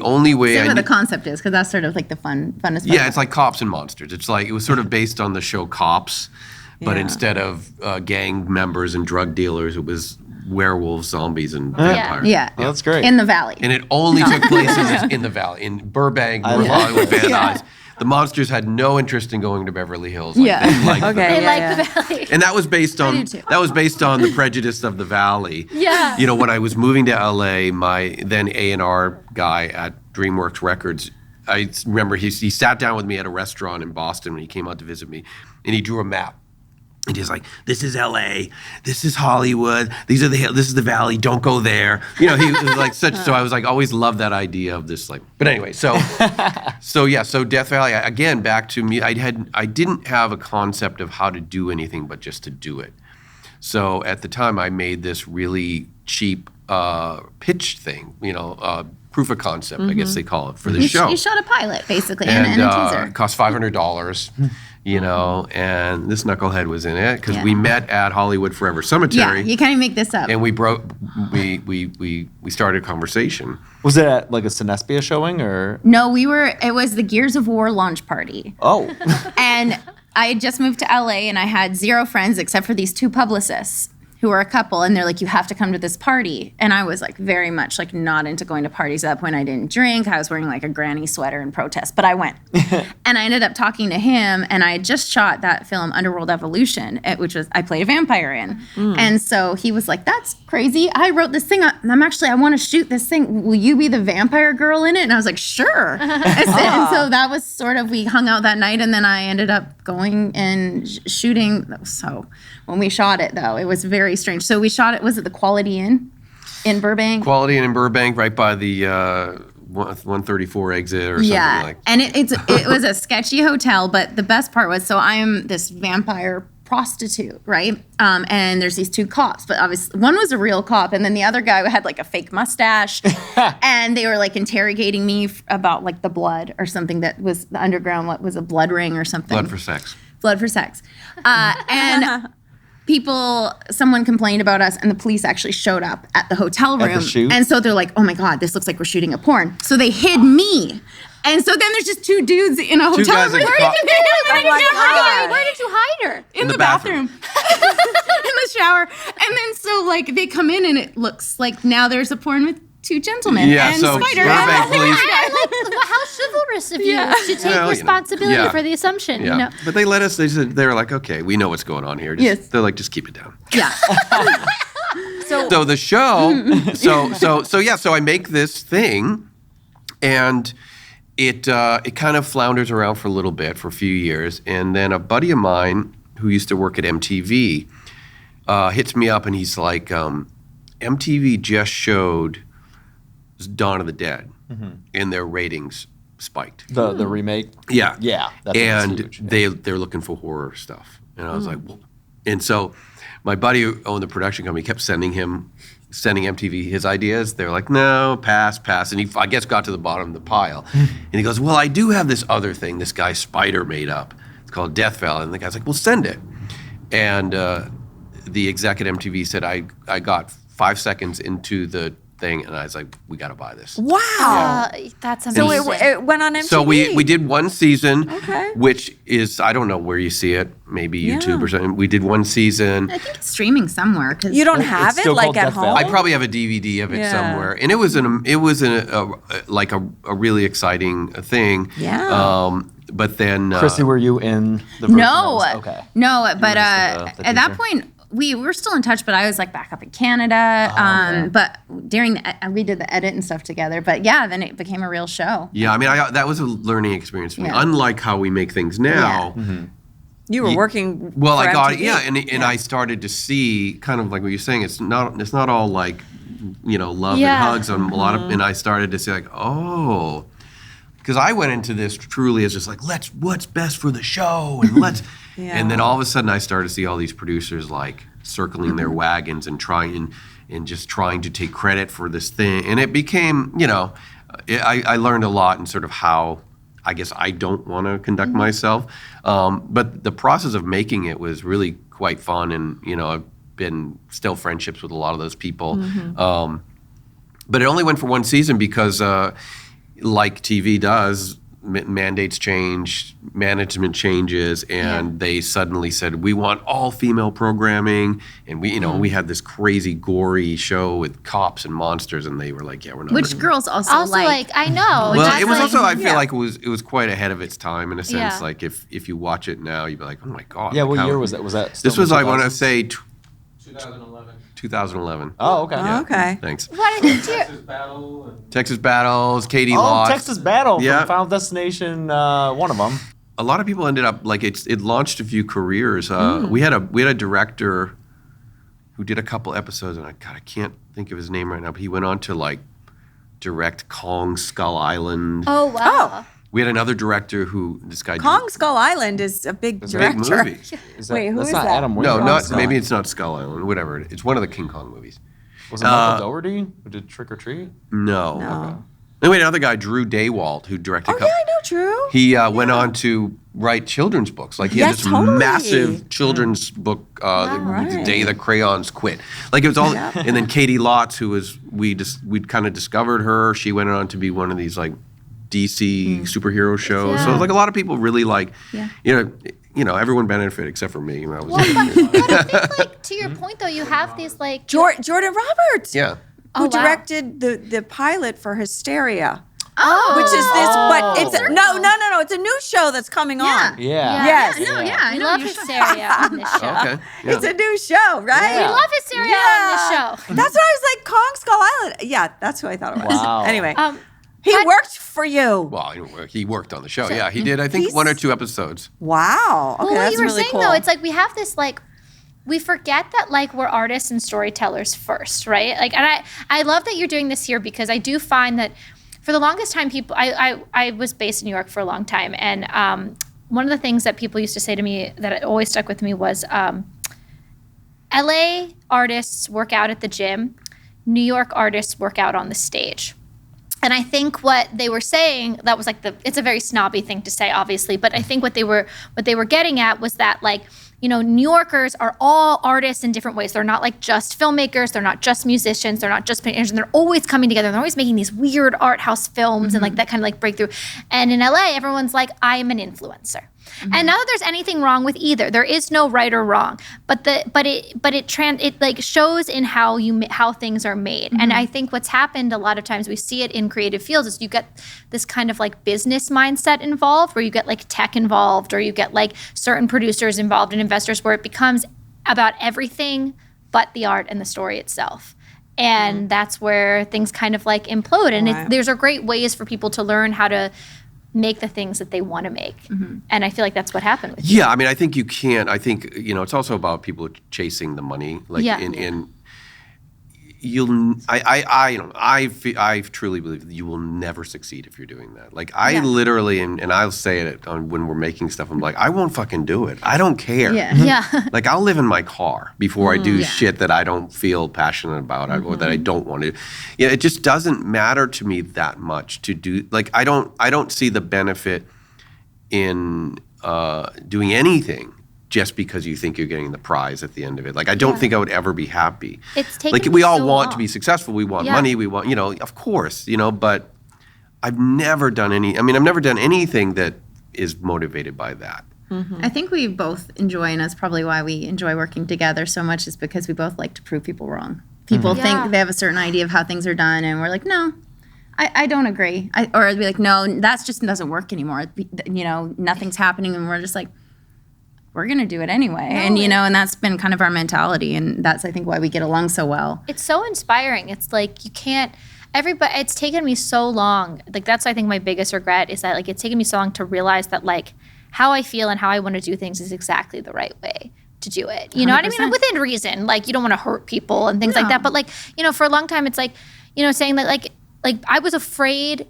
only way Say I what knew, the concept is, because that's sort of like the funnest part. yeah, it's like Cops and Monsters. It's like it was sort of based on the show Cops, but Yeah. instead of gang members and drug dealers, it was werewolves, zombies, and vampires. Yeah. Oh, that's great. In the valley. And it only took place in the valley, in Burbank, North Hollywood, Van Nuys. The monsters had no interest in going to Beverly Hills. Like, Yeah. they liked the Okay. They valley. like the valley. And that was based on do too. the prejudice of the valley. Yeah. You know, when I was moving to LA, my then A&R guy at DreamWorks Records, I remember he sat down with me at a restaurant in Boston when he came out to visit me, and he drew a map. And he's like, "This is L.A. This is Hollywood. This is the Valley. Don't go there." You know, he was like such. So I was like, always loved that idea of this. Like, but anyway, so Death Valley. Again, back to me. I didn't have a concept of how to do anything but just to do it. So at the time, I made this really cheap pitch thing. You know, proof of concept, I guess they call it, for the show. You shot a pilot, basically, and a teaser. It cost $500. You know, and this knucklehead was in it because Yeah. we met at Hollywood Forever Cemetery. Yeah, you can't make this up. And we started a conversation. Was it at like a Sinespia showing or? No, it was the Gears of War launch party. Oh, And I had just moved to LA and I had zero friends except for these two publicists who were a couple, and they're like, "You have to come to this party." And I was like very much like not into going to parties. At that point I didn't drink. I was wearing like a granny sweater in protest, but I went. And I ended up talking to him, and I had just shot that film Underworld Evolution, which was I played a vampire in. And so he was like, "That's crazy. I wrote this thing. I want to shoot this thing. Will you be the vampire girl in it?" And I was like, "Sure." And so that was sort of, we hung out that night, and then I ended up going and shooting. So when we shot it, though, it was very strange. So we shot it, was it the Quality Inn in Burbank? Quality Inn in Burbank, right by the 134 exit or something like that. And it was a sketchy hotel, but the best part was, so I'm this vampire prostitute, right? And there's these two cops, but obviously one was a real cop, and then the other guy had like a fake mustache, and they were like interrogating me about like the blood or something that was the underground. What was a blood ring or something? Blood for sex. Blood for sex. And someone complained about us, and the police actually showed up at the hotel room. At the shoot? And so they're like, "Oh my God, this looks like we're shooting a porn." So they hid me. And so then there's just two dudes in a hotel guys room. in co- Where did you hide her? In the bathroom. bathroom. In the shower. And then so like they come in, and it looks like now there's a porn with two gentlemen Yeah, and so Spider. Burbank And- police- How chivalrous of you to take Well, responsibility yeah. for the assumption. Yeah. You know? But they let us, they were like, "Okay, we know what's going on here." Yes. They're like, "Just keep it down." Yeah. So the show, so I make this thing, and it kind of flounders around for a little bit, for a few years, and then a buddy of mine who used to work at MTV hits me up, and he's like, "MTV just showed Dawn of the Dead, and their ratings spiked." the remake. Yeah, Yeah, that's and huge. they're looking for horror stuff, and I was like, well, and so my buddy who owned the production company kept sending MTV his ideas. They're like, "No, pass," and he, I guess, got to the bottom of the pile, and he goes, "Well, I do have this other thing this guy Spider made up. It's called Death Valley," and the guy's like, "Well, send it," and the exec at MTV said, I got 5 seconds into the thing, and I was like, "We got to buy this." Wow. That's So amazing. it went on MTV. So we did one season, Okay. which is, I don't know where you see it, maybe YouTube Yeah. or something. We did one season. I think it's streaming somewhere. 'Cause You don't It's have it still like called at Death home? Valley? I probably have a DVD of it Yeah. somewhere, and it was like a really exciting thing. Yeah. But then Chrissy, were you in the version No, that was- okay. no, but just the at that teaser? point we were still in touch. But I was like back up in Canada. okay. But during we did the edit and stuff together. But yeah, then it became a real show. Yeah, I mean, that was a learning experience for me. Yeah. Unlike how we make things now. You were working. Well, for I got MTV. and I started to see, kind of like what you're saying. It's not all like, love Yeah. and hugs on a lot of, and I started to see like, oh, because I went into this truly as just like, what's best for the show, and let's, Yeah. and then all of a sudden I started to see all these producers like circling their wagons and trying to take credit for this thing, and it became, I learned a lot in sort of how, I guess, I don't want to conduct myself, but the process of making it was really quite fun, and I've been still friendships with a lot of those people. But it only went for one season because, like TV does, mandates change, management changes, and they suddenly said, we want all female programming. And we had this crazy gory show with cops and monsters, and they were like, yeah, we're not. Which girls also like. I know. Well, it was also, I feel like it was quite ahead of its time in a sense. Yeah. Like if you watch it now, you'd be like, oh my God. Yeah, like what how- year was that? Was that This was, I want to 2000s? say 2011. 2011. Oh, okay. Yeah. Okay. Thanks. What did you? Texas Battle. And Texas Battles, Katie Oh, Lotz. Texas Battle Yeah. from Final Destination, one of them. A lot of people ended up like it launched a few careers. We had a director who did a couple episodes, and I can't think of his name right now, but he went on to like direct Kong Skull Island. Oh wow. We had another director who this guy Kong Skull Island is a big It's a big director. movie. Is that, Wait, who that's is not that? Adam Wingard. No, not It's maybe it's not Skull Island. Whatever. It's one of the King Kong movies. Was it Michael Dougherty who did Trick or Treat? No. No. Then we had another guy, Drew Daywalt, who directed. Oh yeah, I know Drew. He went on to write children's books. Like he had Yes, this totally. massive children's book, The Day the Crayons Quit. Like it was all. And then Katie Lotz, who was we'd kind of discovered her. She went on to be one of these like DC superhero shows. So it was like a lot of people really like, you know, everyone benefited except for me. When I was But I think, like, to your point though, you have these like. Jordan Roberts. yeah. Who wow. directed the pilot for Hysteria. Oh, Which is this, but it's no. It's a new show that's coming on. Yeah. Yes. I We know. love your show. Hysteria on this show. Okay. Yeah. It's a new show, right? We love Hysteria on this show. That's what I was like, Kong Skull Island. Yeah, that's who I thought it was. Wow. Anyway, he but- worked for you. Well, he worked on the show. Yeah, he did. I think he's- 1 or 2 episodes. Wow. Okay, Well, what that's you were really saying cool. though, it's like we have this like. We forget that like we're artists and storytellers first, right? Like, and I love that you're doing this here because I do find that for the longest time, people I was based in New York for a long time, and one of the things that people used to say to me that always stuck with me was, LA artists work out at the gym, New York artists work out on the stage. And I think what they were saying, that was like it's a very snobby thing to say, obviously, but I think what they were getting at was that like, you know, New Yorkers are all artists in different ways. They're not like just filmmakers. They're not just musicians. They're not just painters. And they're always coming together. They're always making these weird art house films and like that kind of like breakthrough. And in LA, everyone's like, I am an influencer. And not that there's anything wrong with either. There is no right or wrong. But it like shows in how things are made. And I think what's happened a lot of times, we see it in creative fields, is you get this kind of like business mindset involved, where you get like tech involved, or you get like certain producers involved and investors, where it becomes about everything but the art and the story itself. And that's where things kind of like implode. And there's great ways for people to learn how to make the things that they want to make. And I feel like that's what happened with you. Yeah, I mean, I think you can't. I think, you know, it's also about people chasing the money. Like, I truly believe that you will never succeed if you're doing that. Like, I literally, and I'll say it when we're making stuff, I'm like, I won't fucking do it. I don't care. Yeah. Like, I'll live in my car before I do shit that I don't feel passionate about or that I don't want to. Yeah, it just doesn't matter to me that much to do. Like, I don't see the benefit in doing anything just because you think you're getting the prize at the end of it. Like, I don't think I would ever be happy. It's taken like, me we all so want long. to be successful. We want money. We want, you know, of course, you know, but I've never done anything that is motivated by that. I think we both enjoy, and that's probably why we enjoy working together so much, is because we both like to prove people wrong. People think they have a certain idea of how things are done, and we're like, no, I don't agree. Or I'd be like, no, that just doesn't work anymore. You know, nothing's happening, and we're just like, we're going to do it anyway. And, you know, and that's been kind of our mentality, and that's, I think, why we get along so well. It's so inspiring. It's like you can't. It's taken me so long. Like, that's, I think, my biggest regret is that, like, it's taken me so long to realize that, like, how I feel and how I want to do things is exactly the right way to do it. You know what I mean? Within reason. Like, you don't want to hurt people and things like that. But, like, you know, for a long time, it's like, you know, saying that, like I was afraid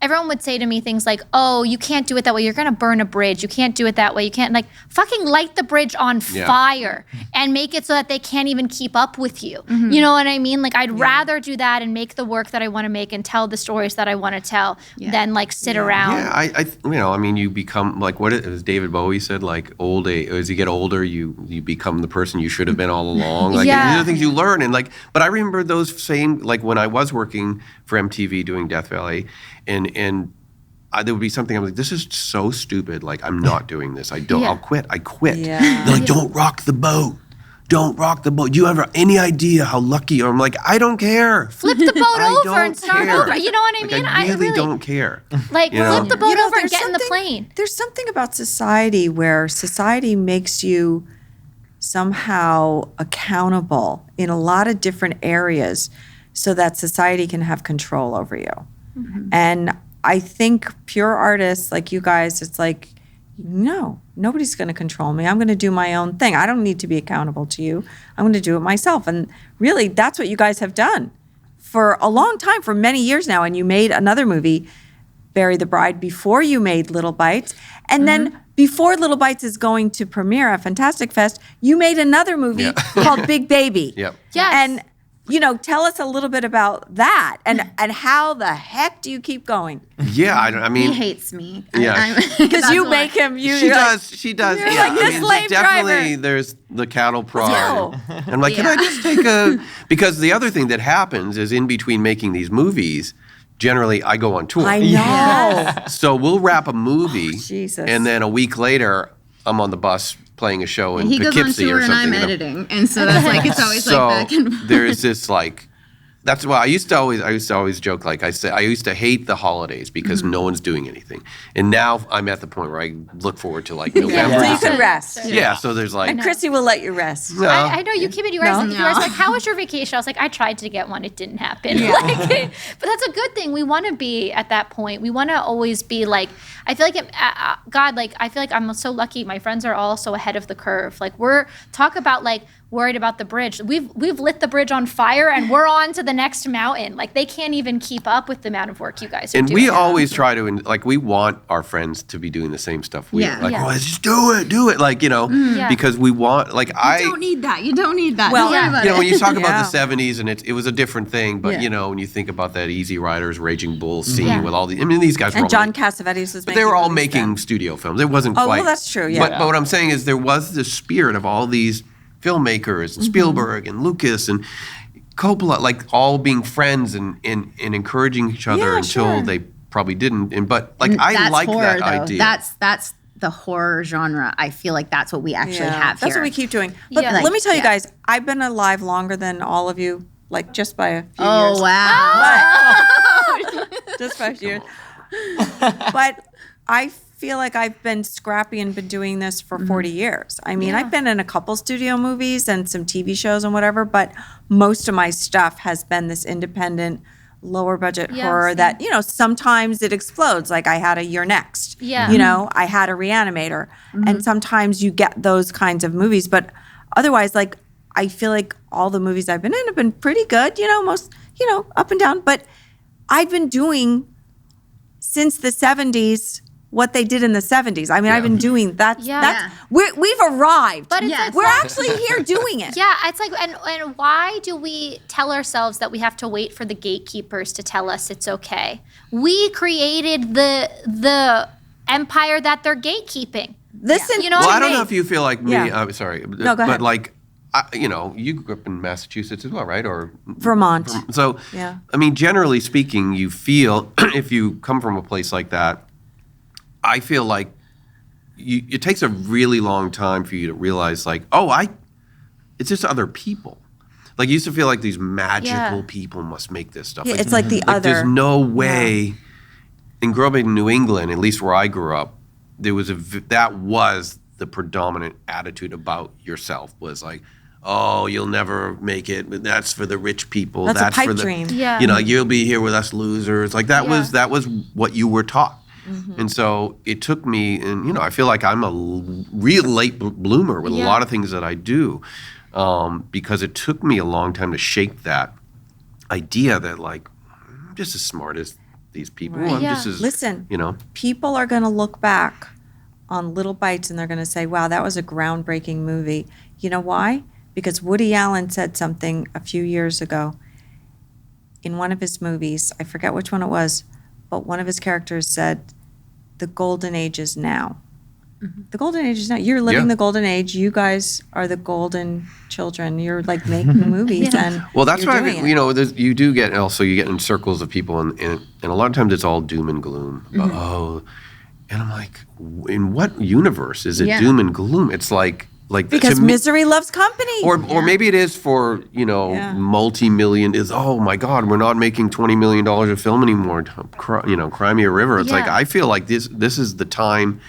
everyone would say to me things like, oh, you can't do it that way. You're going to burn a bridge. You can't do it that way. You can't, like, fucking light the bridge on fire and make it so that they can't even keep up with you. You know what I mean? Like, I'd rather do that and make the work that I want to make and tell the stories that I want to tell than, like, sit around. Yeah, I mean, you become, like, as David Bowie said, like, as you get older, you become the person you should have been all along. Like, these are the things you learn. And, like, but I remember those same, like, when I was working for MTV doing Death Valley, and there would be something I'm like, this is so stupid. Like, I'm not doing this. I'll quit. I quit. Yeah. They're like, don't rock the boat. Don't rock the boat. Do you have any idea how lucky? Or I'm like, I don't care. Flip the boat over don't and start care. over. You know what I mean? I really don't care. Like, You know? flip the boat You know, over and there's get in the something- plane. There's something about society where society makes you somehow accountable in a lot of different areas so that society can have control over you. And I think pure artists like you guys, it's like, no, nobody's going to control me. I'm going to do my own thing. I don't need to be accountable to you. I'm going to do it myself. And really, that's what you guys have done for a long time, for many years now. And you made another movie, Bury the Bride, before you made Little Bites. And then before Little Bites is going to premiere at Fantastic Fest, you made another movie called Big Baby. Yep. Yes. And, you know, tell us a little bit about that and how the heck do you keep going? Yeah, I mean, He hates me. Yeah. Because you make him, She you're like, does. She does. you're Yeah, like this slave definitely. driver. There's the cattle prod. go. I'm like, can I just take a? Because the other thing that happens is in between making these movies, generally I go on tour. I know. So we'll wrap a movie, Jesus. and then a week later, I'm on the bus playing a show in And he goes on Poughkeepsie tour or and something. I'm editing. And so that's like, it's always So like back and forth. there's this like. That's why I used to always joke, like I said, I used to hate the holidays because no one's doing anything. And now I'm at the point where I look forward to like November. So you can rest. Yeah, so there's like, And Chrissy will let you rest. no. I know you came in. You were No? like, "How was your vacation?" I was like, "I tried to get one. It didn't happen." Like, but that's a good thing. We want to be at that point. We want to always be like. I feel like God. Like, I feel like I'm so lucky. My friends are all so ahead of the curve. Like, talk about like worried about the bridge. We've lit the bridge on fire and we're on to the next mountain. Like, they can't even keep up with the amount of work you guys are And doing. we always try to, like, we want our friends to be doing the same stuff we Yeah. are. Like, Yeah. oh, just do it. Like, you know, Yeah. because we want, like, You don't need that. You don't need that. Well, Don't worry about you know, it. when you talk about Yeah. the 70s and it was a different thing, but, Yeah. you know, when you think about that Easy Riders, Raging Bull scene Yeah. with all the, I mean, these guys were And all John making, Cassavetes was but making they were all movies making then. studio films. It wasn't Oh, quite. well, that's true, yeah. But what I'm saying is there was the spirit of all these filmmakers and Spielberg and Lucas and Coppola, like all being friends and encouraging each other Yeah, until sure. they probably didn't. And but like I That's like horror, that though. idea. That's the horror genre. I feel like that's what we actually have here. That's what we keep doing. But Yeah. let me tell you Yeah. guys, I've been alive longer than all of you, like just by a few Oh, years. wow. Just by a few years. But I feel like I've been scrappy and been doing this for 40 years. I mean, I've been in a couple studio movies and some TV shows and whatever, but most of my stuff has been this independent, lower budget Yeah, horror same. that, you know, sometimes it explodes. Like I had a You're Next. Yeah. You know, I had a Re-Animator. And sometimes you get those kinds of movies. But otherwise, like, I feel like all the movies I've been in have been pretty good, you know, most, you know, up and down. But I've been doing since the 70s what they did in the 70s. I mean, I've been doing that. Yeah. That's, we've arrived. But it's Yeah. like, We're actually here doing it. yeah, it's like, and why do we tell ourselves that we have to wait for the gatekeepers to tell us it's okay? We created the empire that they're gatekeeping. Listen, You know well, what I I don't mean? know if you feel like me. Yeah. Sorry, No, go ahead. but like, you know, you grew up in Massachusetts as well, right? Or Vermont. so. Yeah. I mean, generally speaking, you feel if you come from a place like that, I feel like it takes a really long time for you to realize, like, it's just other people. Like, you used to feel like these magical Yeah. people must make this stuff. Yeah, Like, it's like the like, other. there's no way. And growing up in New England, at least where I grew up, there was that was the predominant attitude about yourself was like, oh, you'll never make it. But that's for the rich people. That's a pipe for the, dream. Yeah. You know, you'll be here with us losers. Like that Yeah. was what you were taught. Mm-hmm. And so it took me, and you know, I feel like I'm a real late bloomer with a lot of things that I do, because it took me a long time to shake that idea that like I'm just as smart as these people. Right. Yeah. This is, Listen, you know. people are going to look back on Little Bites and they're going to say, wow, that was a groundbreaking movie. You know why? Because Woody Allen said something a few years ago in one of his movies. I forget which one it was, but one of his characters said, the golden age is now. The golden age is now. You're living Yeah. the golden age. You guys are the golden children. You're like making movies and Well, that's you're why, doing it. you know, you do get, also you get in circles of people and a lot of times it's all doom and gloom. Oh, and I'm like, in what universe is it Yeah. doom and gloom? It's like Because to me- misery loves company. or maybe it is for, you know, Yeah. multi-million is, oh my God, we're not making $20 million of film anymore. You know, Cry Me a River. It's like, Yeah. I feel like this is the time.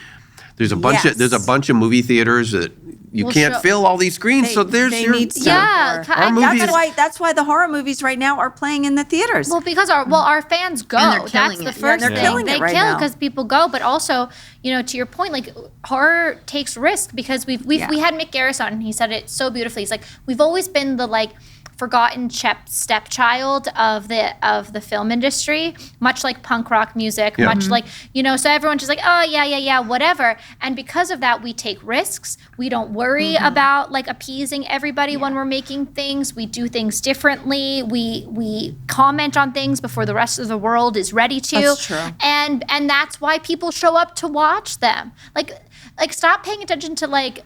There's a bunch Yes. of there's a bunch of movie theaters that you Will can't show- fill all these screens. so there's they your need to. Yeah, Our movies- That's why the horror movies right now are playing in the theaters. Well, because our fans go. And they're killing That's it. the Yeah, first they're thing. killing They it right kill now. because people go, but also, you know, to your point, like horror takes risk because we had Mick Garris on and he said it so beautifully. He's like, we've always been the like forgotten stepchild of the film industry, much like punk rock music, Yeah. much like, you know, so everyone's just like, oh yeah, whatever. And because of that, we take risks. We don't worry about like appeasing everybody when we're making things. We do things differently. We comment on things before the rest of the world is ready to. That's true. And that's why people show up to watch them. Like stop paying attention to like,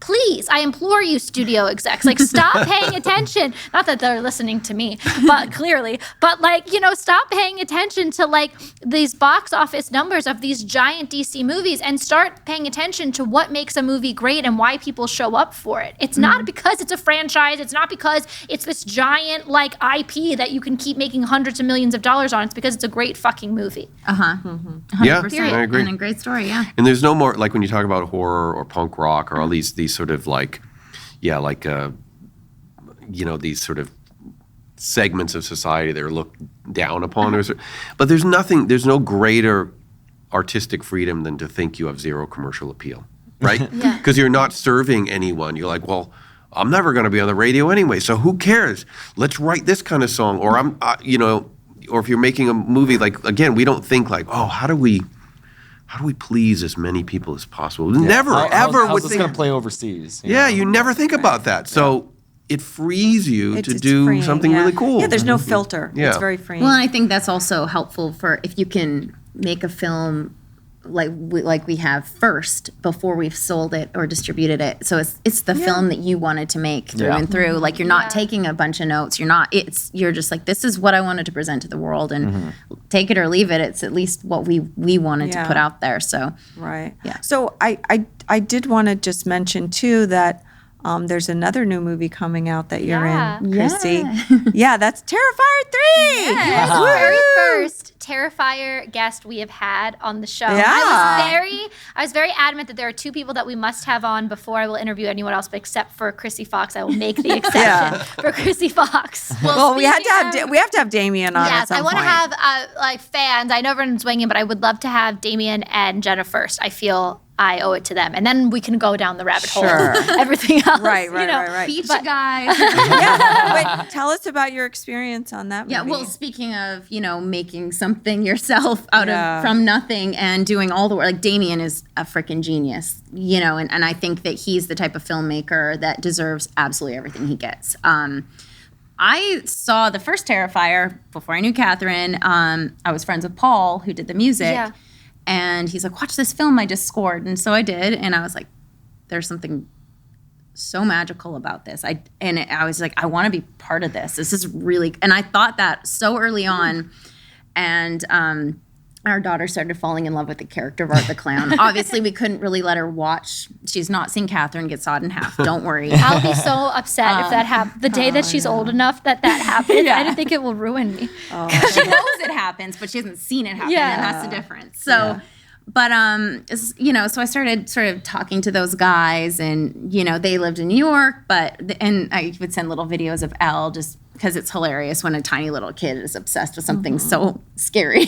please, I implore you, studio execs, like stop paying attention. Not that they're listening to me, but clearly, but like, you know, stop paying attention to like these box office numbers of these giant DC movies and start paying attention to what makes a movie great and why people show up for it. It's not because it's a franchise. It's not because it's this giant like IP that you can keep making hundreds of millions of dollars on. It's because it's a great fucking movie. Yeah, 100%. I agree. And a great story, yeah. And there's no more, like when you talk about horror or punk rock or all these sort of like, you know, these sort of segments of society that are looked down upon. But there's no greater artistic freedom than to think you have zero commercial appeal, right? Yeah. Because you're not serving anyone. You're like, well, I'm never going to be on the radio anyway, so who cares? Let's write this kind of song. Or you know, or if you're making a movie, like, again, we don't think like, oh, how do we please as many people as possible? Never, ever How's would this think. gonna play overseas? Yeah, you never think about that. So it frees you to It's do freeing, something yeah. really cool. Yeah, there's no filter. Yeah. It's very freeing. Well, and I think that's also helpful for if you can make a film like we have first before we've sold it or distributed it. So it's the film that you wanted to make through and through. Like you're not taking a bunch of notes. You're just like, this is what I wanted to present to the world, and take it or leave it. It's at least what we wanted to put out there. So Right. Yeah. So I did want to just mention too that there's another new movie coming out that you're Yeah. in, Chrissy. Yeah, that's Terrifier 3. Yes, Woo! very first Terrifier guest we have had on the show. Yeah. I was very adamant that there are two people that we must have on before I will interview anyone else, but except for KRSY FOX, I will make the exception for KRSY FOX. Well, we have to have Damien on. at Yes, some I want to point. have like fans. I know everyone's winging, but I would love to have Damien and Jenna first. I feel I owe it to them, and then we can go down the rabbit hole. Sure. Of everything else, Right. you know. beat you guys. Yeah, but tell us about your experience on that movie. Yeah, well, speaking of, you know, making something yourself out Yeah. of from nothing and doing all the work, like Damien is a freaking genius, you know, and I think that he's the type of filmmaker that deserves absolutely everything he gets. I saw the first Terrifier before I knew Catherine. I was friends with Paul, who did the music. Yeah. And he's like, watch this film I just scored. And so I did. And I was like, there's something so magical about this. I was like, I want to be part of this. This is really, and I thought that so early on. And our daughter started falling in love with the character of Art the Clown. Obviously, we couldn't really let her watch. She's not seen Catherine get sawed in half. Don't worry. I'll be so upset if that happens. The day that she's old enough that happens, I don't think it will ruin me. She knows it happens, but she hasn't seen it happen, Yeah. and that's the difference. So, but you know, so I started sort of talking to those guys, and you know, they lived in New York, and I would send little videos of Elle just because it's hilarious when a tiny little kid is obsessed with something so scary.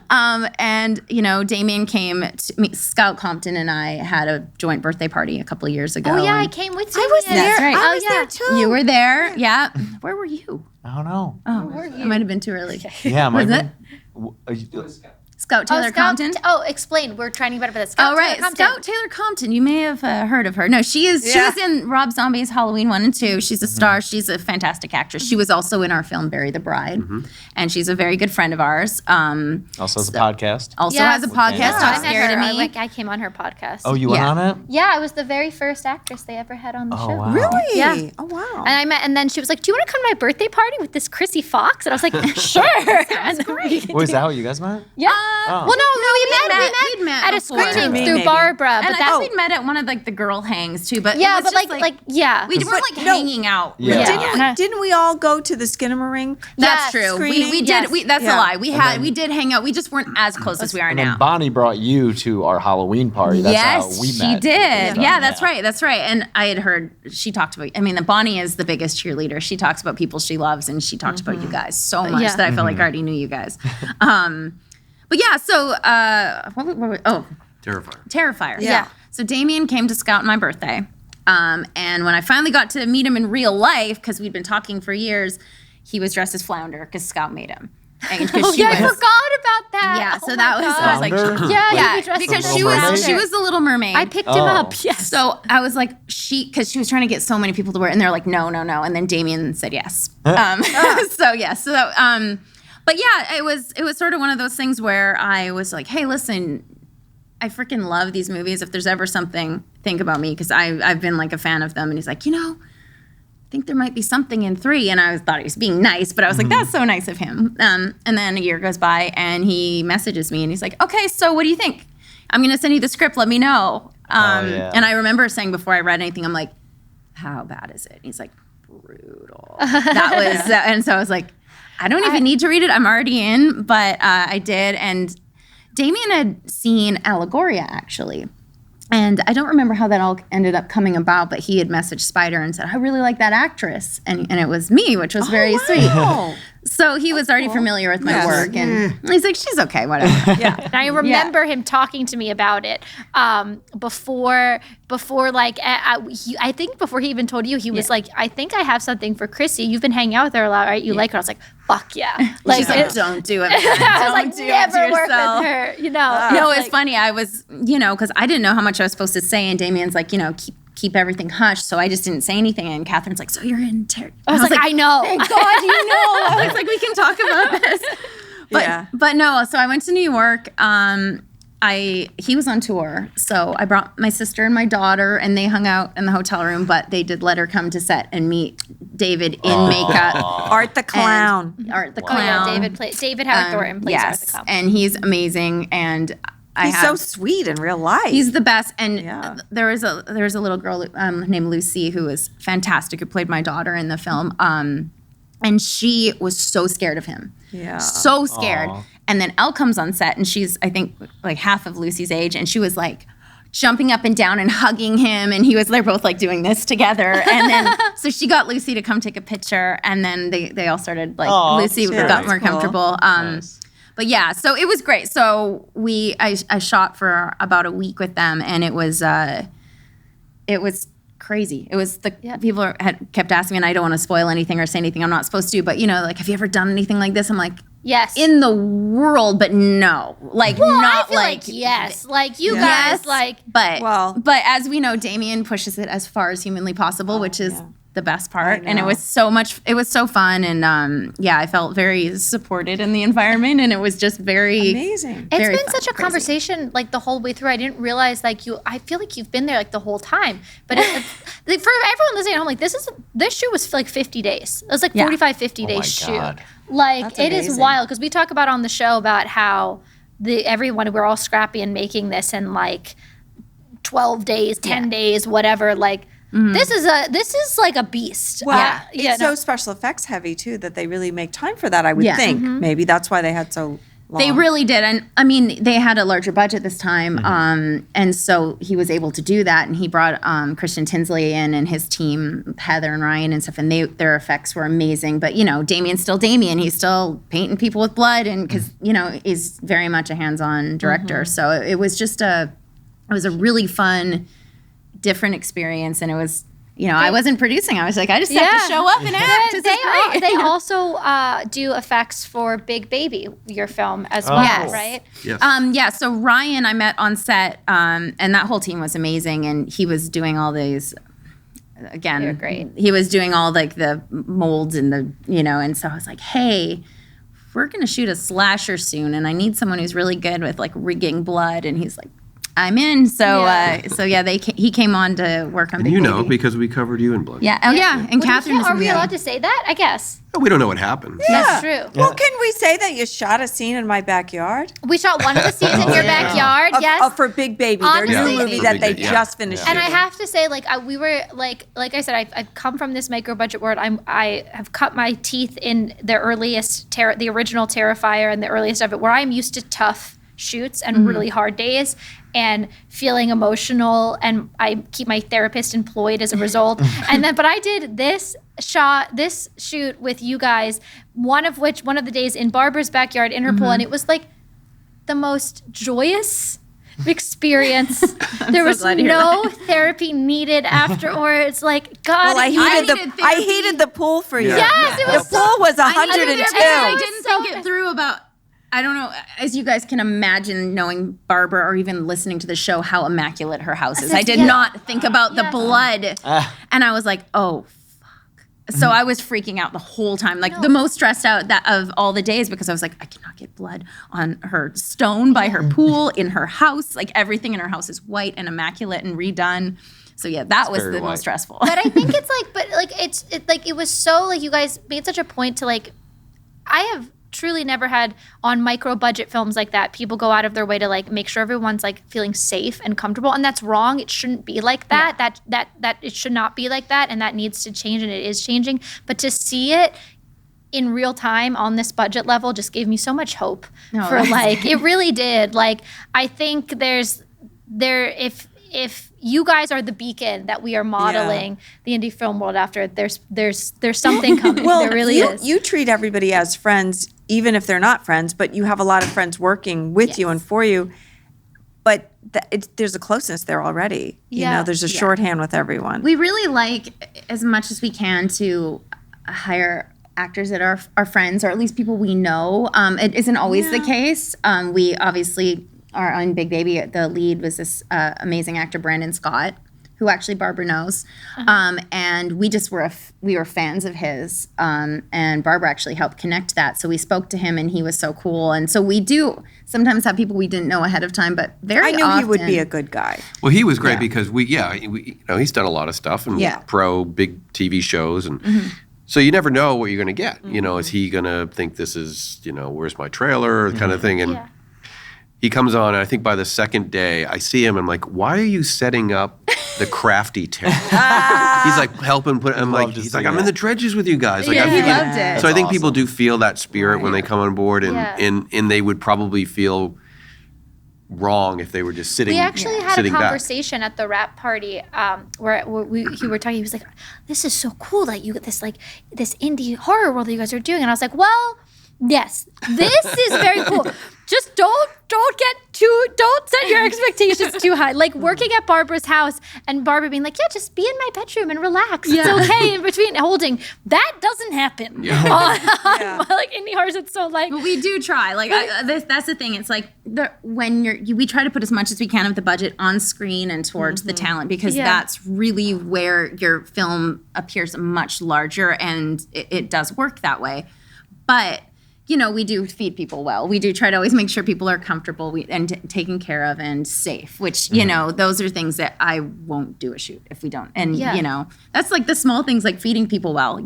And you know, Damien came to me, Scout Compton and I had a joint birthday party a couple of years ago. Oh yeah, I and came with you. I was Yeah. there. That's right. I Oh, was yeah. there too. You were there, yeah. Where were you? I don't know. Oh, it might have been too early. Yeah, Was it? Scout Taylor Compton. Explain. We're trying to get better at Scout Oh, right. Taylor Compton. Scout Taylor Compton. You may have heard of her. No, she is. She was in Rob Zombie's Halloween 1 and 2. She's a star. She's a fantastic actress. She was also in our film Bury the Bride. And she's a very good friend of ours. Also has a podcast. Also Yes. has a podcast, Yeah, Talk I met Scared her. of Me. I came on her podcast. Oh, you went on it? Yeah, I was the very first actress they ever had on the show. wow. Really? Yeah. Oh, wow. And then she was like, "Do you want to come to my birthday party with this KRSY FOX?" And I was like, "Sure." And then we- Wait, is that how you guys met? Yeah. Oh. Well, no, we'd met at a before. screening Me, through maybe. Barbara, And but I that think we'd met at one of like the girl hangs too. But yeah, it was but just, like yeah. we weren't like hanging out. Yeah. really. Didn't we all go to the Skinamarink? That's Yes. true. Screening? We did. Yes. That's Yeah. a lie. We did hang out. We just weren't as close as we are And now. then Bonnie brought you to our Halloween party. That's how Yes, we she met. did. Yeah, that's right. That's right. And I had heard she talked about. I mean, the Bonnie is the biggest cheerleader. She talks about people she loves, and she talks about you guys so much Yeah. that I felt like I already knew you guys. But yeah, so Terrifier. Yeah. So Damien came to Scout on my birthday. And when I finally got to meet him in real life, because we'd been talking for years, he was dressed as Flounder because Scout made him. And 'cause she I was- forgot about that. Yeah, Oh so my that was, I was like, Flounder? Yeah, yeah, because Little she Mermaid? was the Little Mermaid. I picked him Oh. up. Yes. So I was like, because she was trying to get so many people to wear it, and they're like, no, no, no. And then Damien said yes. So yeah, so that, but yeah, it was sort of one of those things where I was like, hey, listen, I freaking love these movies. If there's ever something, think about me, because I've been like a fan of them. And he's like, I think there might be something in 3. And I thought he was being nice, but I was like, that's so nice of him. And then a year goes by and he messages me and he's like, okay, so what do you think? I'm going to send you the script. Let me know. yeah. And I remember saying before I read anything, I'm like, how bad is it? And he's like, brutal. That was, and so I was like, I don't even need to read it. I'm already in, but I did. And Damien had seen Allegoria, actually. And I don't remember how that all ended up coming about, but he had messaged Spider and said, I really like that actress. And it was me, which was very sweet. So he was already familiar with my work. And he's like, she's okay, whatever. And I remember him talking to me about it before like I think before he even told you, he was like, I think I have something for KRSY. You've been hanging out with her a lot, right? You like her. I was like, fuck yeah. Like, She's like, don't do it. I was like, do it never to work yourself. with her. You know. No, it's funny. I was, because I didn't know how much I was supposed to say. And Damien's like, keep everything hushed. So I just didn't say anything. And Catherine's like, so you're in I was like, I know. Thank God you know. I was like, we can talk about this. But no, so I went to New York. He was on tour. So I brought my sister and my daughter and they hung out in the hotel room, but they did let her come to set and meet David in makeup. Art the Clown. And Art the Oh, yeah, Clown. David Howard Thornton plays Art the Yes, Clown. and he's amazing. And He's so sweet in real life. He's the best. And Yeah. there was a little girl named Lucy who was fantastic, who played my daughter in the film. And she was so scared of him. Yeah. So scared. And then Elle comes on set and she's, I think, like half of Lucy's age. And she was like jumping up and down and hugging him. And they're both like doing this together. And then, so she got Lucy to come take a picture. And then they all started like, Lucy yeah, got more that's cool. comfortable. Nice. But yeah, so it was great. So I shot for about a week with them, and it was crazy. It was people had kept asking me, and I don't want to spoil anything or say anything I'm not supposed to. But like, have you ever done anything like this? I'm like, Yes. in the world, but no, like well, not I feel like yes, like you yes, guys, like but as we know, Damien pushes it as far as humanly possible, which is the best part. And it know. was so fun. And I felt very supported in the environment, and it was just very amazing. It's very been fun, such a crazy. conversation like the whole way through. I didn't realize like I feel like you've been there like the whole time. But like, for everyone listening at home, like this shoot was like 50 days. It was like 45, 50 day my shoot. God. Like That's it is amazing. wild because we talk about on the show about how we're all scrappy and making this in like 12 days, 10 days, whatever. Like this is like a beast. Well, it's no. so special effects heavy too that they really make time for that. I would Yeah. think maybe that's why they had so long. They really did. And I mean, they had a larger budget this time. And so he was able to do that. And he brought Christian Tinsley in and his team, Heather and Ryan and stuff. And their effects were amazing. But, Damien's still Damien. He's still painting people with blood. And because, is very much a hands-on director. So it was just it was a really fun, different experience. And it was I wasn't producing. I was like, I just have to show up and act. This is great. They also do effects for Big Baby, your film, as well, Yes. right? Yes. So Ryan, I met on set, and that whole team was amazing. And he was doing all these, again, They're great. He was doing all like the molds and and so I was like, hey, we're going to shoot a slasher soon. And I need someone who's really good with like rigging blood. And he's like, I'm in. So, he came on to work on And Big you Baby. know, because we covered you in blood. Yeah. Oh, yeah. And Catherine was Are we amazing. allowed to say that? I guess. We don't know what happened. That's true. Well, can we say that you shot a scene in my backyard? We shot one of the scenes in your backyard. Yes. Oh, for Big Baby, their Honestly- new movie Yeah, that Big they Baby, yeah. just finished. And I shooting. have to say, we were like I said, I've come from this micro budget world. I have cut my teeth in the earliest, the original Terrifier and the earliest of it, where I'm used to tough shoots and really hard days and feeling emotional, and I keep my therapist employed as a result. But I did this shoot with you guys, one of the days in Barbara's backyard in her pool, and it was like the most joyous experience. There was glad to hear no therapy needed afterwards. Like, God, Well, I needed heated the pool for you. Yes, it was The pool was I 102. didn't think it through about, I don't know, as you guys can imagine, knowing Barbara or even listening to the show, how immaculate her house is. I did not think about the blood. And I was like, oh, fuck. So I was freaking out the whole time, like the most stressed out of all the days, because I was like, I cannot get blood on her stone by her pool, in her house. Like everything in her house is white and immaculate and redone. So yeah, that was very the white. most stressful. But I think it's it was so like you guys made such a point to like, I have truly never had on micro budget films like that, people go out of their way to like make sure everyone's like feeling safe and comfortable, and that's wrong. It shouldn't be like that. That it should not be like that, and that needs to change, and it is changing. But to see it in real time on this budget level just gave me so much hope for like it really did. Like I think if you guys are the beacon that we are modeling the indie film world after, there's something coming. Well, there really is. You treat everybody as friends, even if they're not friends, but you have a lot of friends working with you and for you. But there's a closeness there already. You Yeah. know, there's a shorthand with everyone. We really like, as much as we can, to hire actors that are our friends, or at least people we know. It isn't always the case. We obviously are on Big Baby. The lead was this amazing actor, Brandon Scott, who actually Barbara knows. And we just we were fans of his. And Barbara actually helped connect that. So we spoke to him, and he was so cool. And so we do sometimes have people we didn't know ahead of time, but very I knew often, he would be a good guy. Well, he was great because he's done a lot of stuff and pro big TV shows, and so you never know what you're going to get. You know, is he going to think this is, where's my trailer kind of thing? And he comes on, and I think by the second day, I see him. I'm like, why are you setting up the crafty terror? He's like helping put. I'm like, he's like, I'm in the trenches with you guys. Like, he loved it. So I think people do feel that spirit when they come on board, and Yeah. and they would probably feel wrong if they were just sitting. We actually had a sitting back. conversation at the rap party where we were talking. He was like, "This is so cool that you get this this indie horror world that you guys are doing," and I was like, "Well, yes, this is very cool. Just don't set your expectations too high. Like working at Barbara's house and Barbara being like, yeah, just be in my bedroom and relax. It's okay in between holding. That doesn't happen. Like indie horrors, it's so like. But we do try. Like that's the thing. It's like we try to put as much as we can of the budget on screen and towards the talent, because that's really where your film appears much larger, and it does work that way. But we do feed people well. We do try to always make sure people are comfortable and taken care of and safe, which, those are things that I won't do a shoot if we don't. And, that's like the small things, like feeding people well.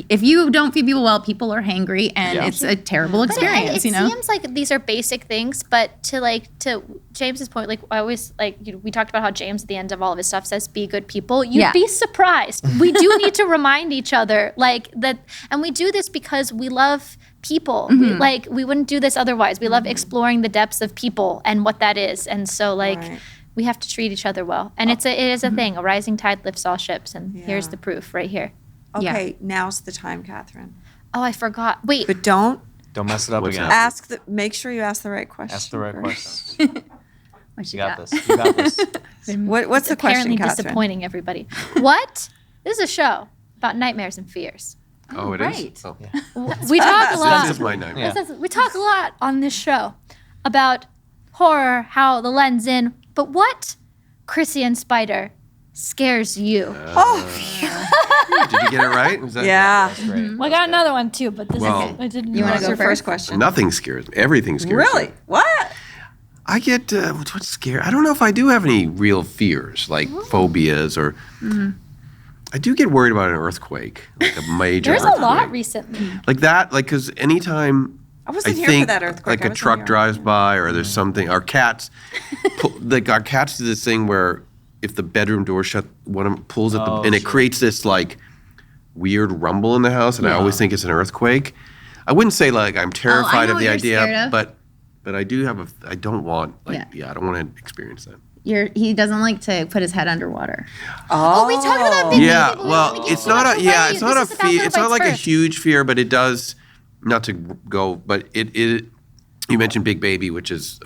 If you don't feed people well, people are hangry, and it's a terrible experience, It seems like these are basic things, but to James's point, like I always we talked about how James at the end of all of his stuff says, "Be good people." You'd be surprised. We do need to remind each other like that, and we do this because we love people. We wouldn't do this otherwise. We love exploring the depths of people and what that is, and so we have to treat each other well. And it is a thing. A rising tide lifts all ships, and here's the proof right here. Okay, now's the time, Catherine. Oh, I forgot. Wait. But don't mess it up again. make sure you ask the right question. Ask the right question. What You got this. You got this. What's the question, Apparently Catherine? disappointing everybody. What This is a show about nightmares and fears. Oh, it is? right. Oh. We talk a This lot. is my nightmare. Yeah. We talk a lot on this show about horror, how the lens in, but what, KRSY and Spider, scares you? Did you get it right? Was that Yeah. That's great. Well, I got another one too, but this Well, is I didn't. You wanna What's go your first first? question? Nothing scares me. Everything scares me. Really? What? I get what's scary. I don't know if I do have any real fears like phobias or. I do get worried about an earthquake, like a major. There's a earthquake. lot recently. Like that, like because anytime I wasn't here think for that earthquake. like I a wasn't truck here. drives by or there's something. Our cats, like our cats do this thing where if the bedroom door shut, one of them pulls at the and it creates this like weird rumble in the house, and I always think it's an earthquake. I wouldn't say like I'm terrified know of what the you're scared idea, of. but I do have I don't want like Yeah. I don't want to experience that. He doesn't like to put his head underwater. Oh, we talked about big Yeah, people. well, We it's get not so a much yeah, away. it's not a This is about fear. It's not little like a bites huge fear, but it does not to go. But it you mentioned Big Baby, which is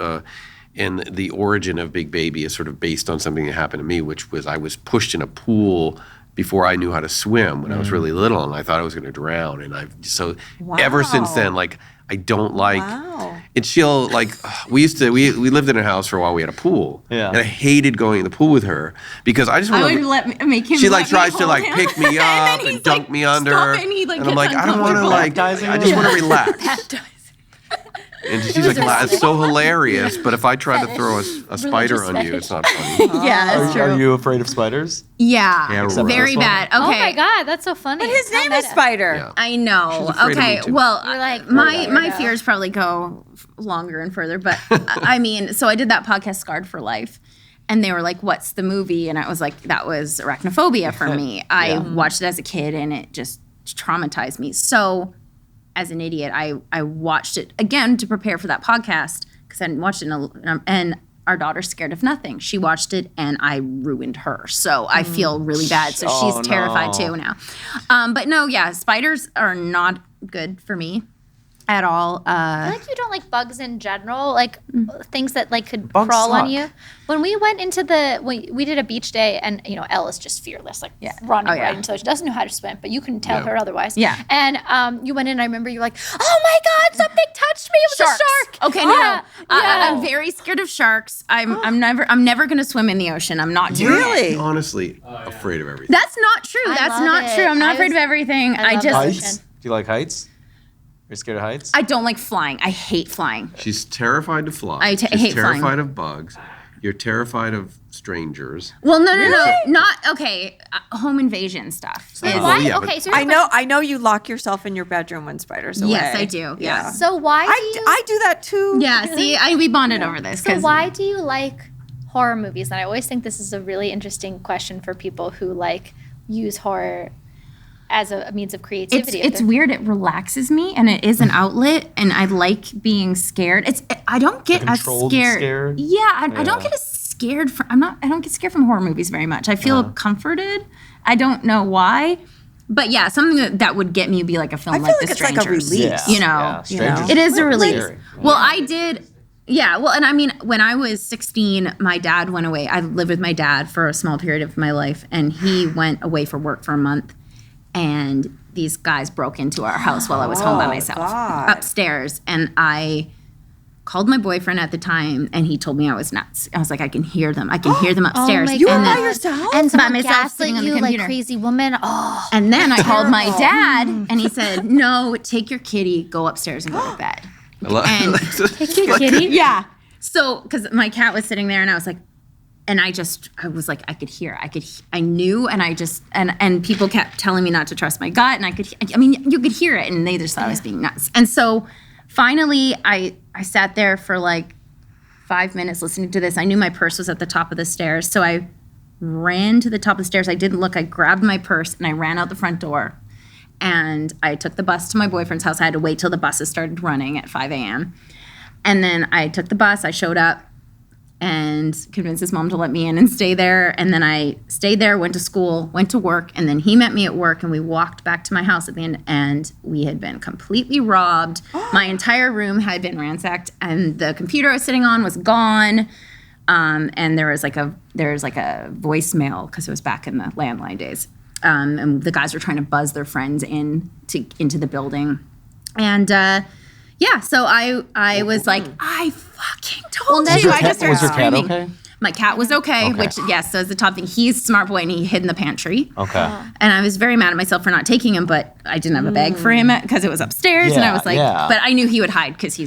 and the origin of Big Baby is sort of based on something that happened to me, which was I was pushed in a pool before I knew how to swim when I was really little, and I thought I was going to drown, and ever since then, like I don't like. Wow. And she'll like we lived in a house for a while. We had a pool, Yeah. and I hated going in the pool with her because I just I want would make him. she like let me tries to hold like him. pick me up then and, he's dunk like, me under, "Stop it," and he, like, and I'm gets like, I don't want to uncomfortable. like, I just want to relax. And she's like, it's so hilarious, but if I try to throw a spider on you, it's not funny. Yeah, that's Are true. you afraid of spiders? Yeah, Except for very this one. bad. Okay. Oh my god, that's so funny. His How name is meta. Spider. Yeah. I know. She's afraid of Okay. me, too. Well, You're like, my weirdo. fears probably go longer and further, but I mean, so I did that podcast, Scarred for Life, and they were like, "What's the movie?" And I was like, "That was arachnophobia for me." I watched it as a kid, and it just traumatized me. So, as an idiot, I watched it again to prepare for that podcast because I hadn't watched it and our daughter's scared of nothing. She watched it and I ruined her. So I feel really bad. So she's terrified too now. But no, yeah, spiders are not good for me at all. I feel like you don't like bugs in general, like things that like could Bugs crawl on suck. you. When we went into we did a beach day, and you know Elle is just fearless, like running Oh, yeah. right into it. She doesn't know how to swim, but you couldn't tell her otherwise. Yeah. And you went in. I remember you were like, "Oh my god, something touched me! It was a shark!" Okay, no. Yeah. I'm very scared of sharks. I'm never gonna swim in the ocean. I'm not doing it. Really? Honestly, afraid of everything. That's not true. I That's love not it. true. I'm not I afraid was- of everything. I love just Heights? Do you like heights? You're scared of heights? I don't like flying. I hate flying. She's terrified to fly. I She's hate terrified flying. of bugs. You're terrified of strangers. Well, no, not okay. Home invasion stuff. is- Why? yeah, but- okay, so here's I know you lock yourself in your bedroom when spiders away. Yes, I do. Yes. So why do you? I do that too. Yeah. See, we bonded over this. So 'cause- why do you like horror movies? And I always think this is a really interesting question for people who like use horror as a means of creativity. It's weird. It relaxes me, and it is an outlet, and I like being scared. I don't get as controlled scared. scared? Yeah, I don't get as scared from. I don't get scared from horror movies very much. I feel comforted. I don't know why, but yeah, something that would get me would be like a film I feel like like The it's like Strangers. a release. You know, Yeah, Strangers it is a really release. scary. Well, I did. Yeah, well, and I mean, when I was 16, my dad went away. I lived with my dad for a small period of my life, and he went away for work for a month. And these guys broke into our house while I was home by myself upstairs. And I called my boyfriend at the time, and he told me I was nuts. I was like, I can hear them. I can hear them upstairs. my You were God. by yourself? and by someone myself gaslit sitting on the you like computer. crazy woman. Oh, And then I called my dad, and he said, "No, take your kitty, go upstairs and go to bed." And take your kitty. Yeah. So, because my cat was sitting there, and I was like, I was like, I knew, and I just, and people kept telling me not to trust my gut, and you could hear it, and they just thought I was being nuts. And so finally, I sat there for like 5 minutes listening to this. I knew my purse was at the top of the stairs, so I ran to the top of the stairs. I didn't look. I grabbed my purse, and I ran out the front door. And I took the bus to my boyfriend's house. I had to wait till the buses started running at 5 a.m. And then I took the bus. I showed up and convinced his mom to let me in and stay there. And then I stayed there, went to school, went to work. And then he met me at work, and we walked back to my house at the end. And we had been completely robbed. My entire room had been ransacked, and the computer I was sitting on was gone. And there was like a voicemail, because it was back in the landline days. and the guys were trying to buzz their friends into the building. And so I was like, I fucking told you. I just started Was your cat screaming. okay? My cat was okay, which, yes, so is the top thing. He's a smart boy, and he hid in the pantry. Okay. And I was very mad at myself for not taking him, but I didn't have a bag for him because it was upstairs. And I was like, but I knew he would hide because he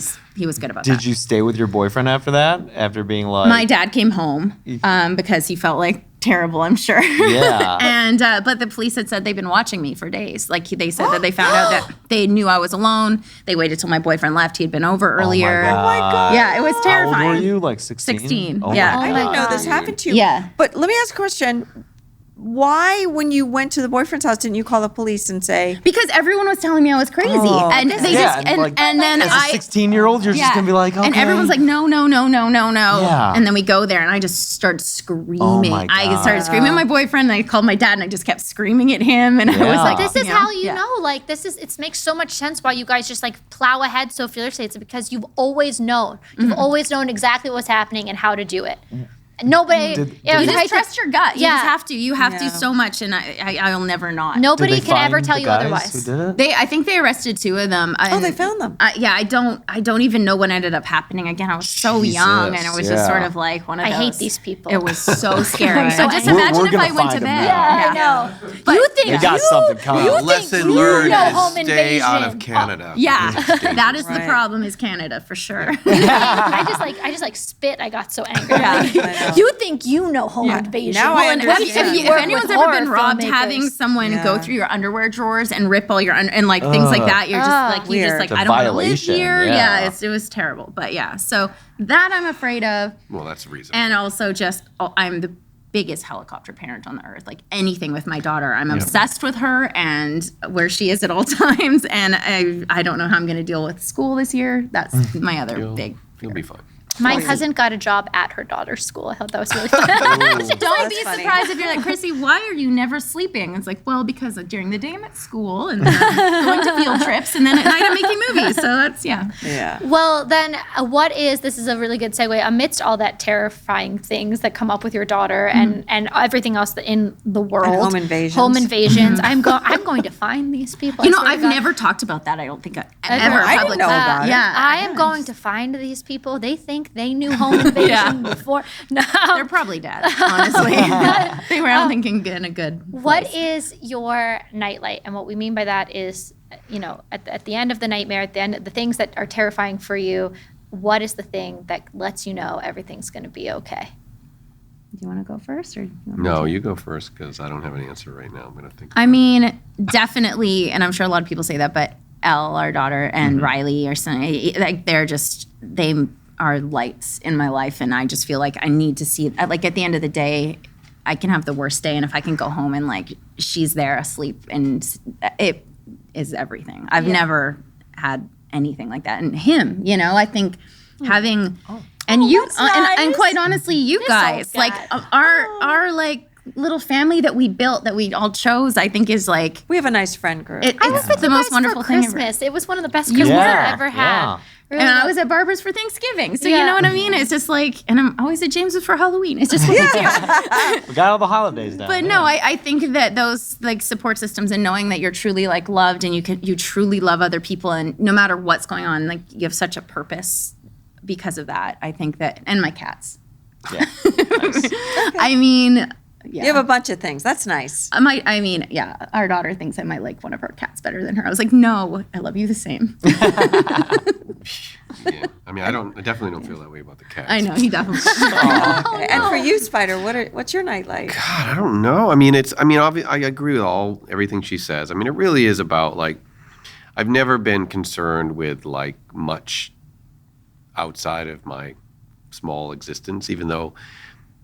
was good about that. Did you stay with your boyfriend after that? After being like... My dad came home because he felt like terrible, I'm sure. Yeah. And but the police had said they've been watching me for days. Like they said that they found out that they knew I was alone. They waited till my boyfriend left. He had been over earlier. Oh my God. Yeah, it was terrifying. How old were you? Like 16? 16, Oh yeah. my I God. didn't know this happened to you. Yeah. But let me ask a question. Why, when you went to the boyfriend's house, didn't you call the police and say... Because everyone was telling me I was crazy. And they and then as a 16-year-old, you're just going to be like, okay. And everyone's like, no. Yeah. And then we go there, and I just started screaming. Oh my I God. started screaming at my boyfriend, and I called my dad, and I just kept screaming at him. And I was like, This is how you know, like, it makes so much sense why you guys just, like, plow ahead so fearlessly. It's because you've always known. You've always known exactly what's happening and how to do it. Nobody, you just trust your gut. You Yeah. just have to. You have to so much, and I'll never not. nobody Did they can ever find tell the you guys otherwise. Who did it? I think they arrested 2 of them. Oh, they found them. I don't even know what ended up happening. Again, I was so young, and it was just sort of like one of I those. hate these people. It was so scary. so just angry. imagine We're if gonna I went to find bed. them now. I know. But You think You got something coming. Lesson you learned know is home stay out of invasion. Canada. Yeah, It's dangerous. that is the Right. problem. Is Canada for sure. I just like spit. I got so angry. You think you know home invasion? Now I Well, understand. If work anyone's with ever been horror robbed, filmmakers. having someone go Yeah. through your underwear drawers and rip all your and like things like that, you're just like you just Weird. like It's a I don't want to live violation, here. yeah. It was terrible. But yeah, so that I'm afraid of, Well, that's the reason. and also just I'm the biggest helicopter parent on the earth. Like anything with my daughter, I'm obsessed with her and where she is at all times. And I don't know how I'm going to deal with school this year. That's my other big. You'll be fine. My cousin got a job at her daughter's school. I thought that was really fun. Don't be funny. surprised if you're like, Chrissy, why are you never sleeping? It's like, well, because during the day I'm at school and then I'm going to field trips and then at night I'm making movies. So that's, Yeah. Well, then, this is a really good segue. Amidst all that terrifying things that come up with your daughter and everything else in the world, home invasions. I'm going to find these people. You know, I swear to I've God. never talked about that. I don't think I Ever. ever. I didn't publicly. know about it. Yeah. I am going to find these people. They think they knew home invasion before. No. They're probably dead, honestly. They were, I don't think, in a good What place. is your nightlight? And what we mean by that is, at the end of the nightmare, at the end of the things that are terrifying for you, what is the thing that lets you know everything's going to be okay? Do you want to go first? Or No, you go first because I don't have an answer right now. I'm going to think. I mean, definitely, and I'm sure a lot of people say that, but Elle, our daughter, and Riley, or something, like they are lights in my life, and I just feel like I need to see. Like at the end of the day, I can have the worst day, and if I can go home and like she's there asleep, and it is everything. I've never had anything like that, and him, I think having. And and quite honestly, you guys, old like guy. our like little family that we built, that we all chose, I think is like We have a nice friend group. it's the most wonderful for thing ever. Christmas. It was one of the best Christmases I've ever had. Yeah. Really And I loved- was at Barbara's for Thanksgiving, so you Yeah. know what I mean. It's just like, and I'm always at James's for Halloween. It's just what we do. We got all the holidays down. But no, I think that those like support systems and knowing that you're truly like loved and you truly love other people, and no matter what's going on, like you have such a purpose because of that. I think that, and my cats. Yeah. Nice. I mean, You have a bunch of things. That's nice. Our daughter thinks I might like one of her cats better than her. I was like, no, I love you the same. Yeah. I mean, I definitely don't feel that way about the cats. I know, he definitely. Okay. And for you, Spider, what's your night like? God, I don't know. I mean, I agree with everything she says. I mean, it really is about like, I've never been concerned with like much outside of my small existence, even though,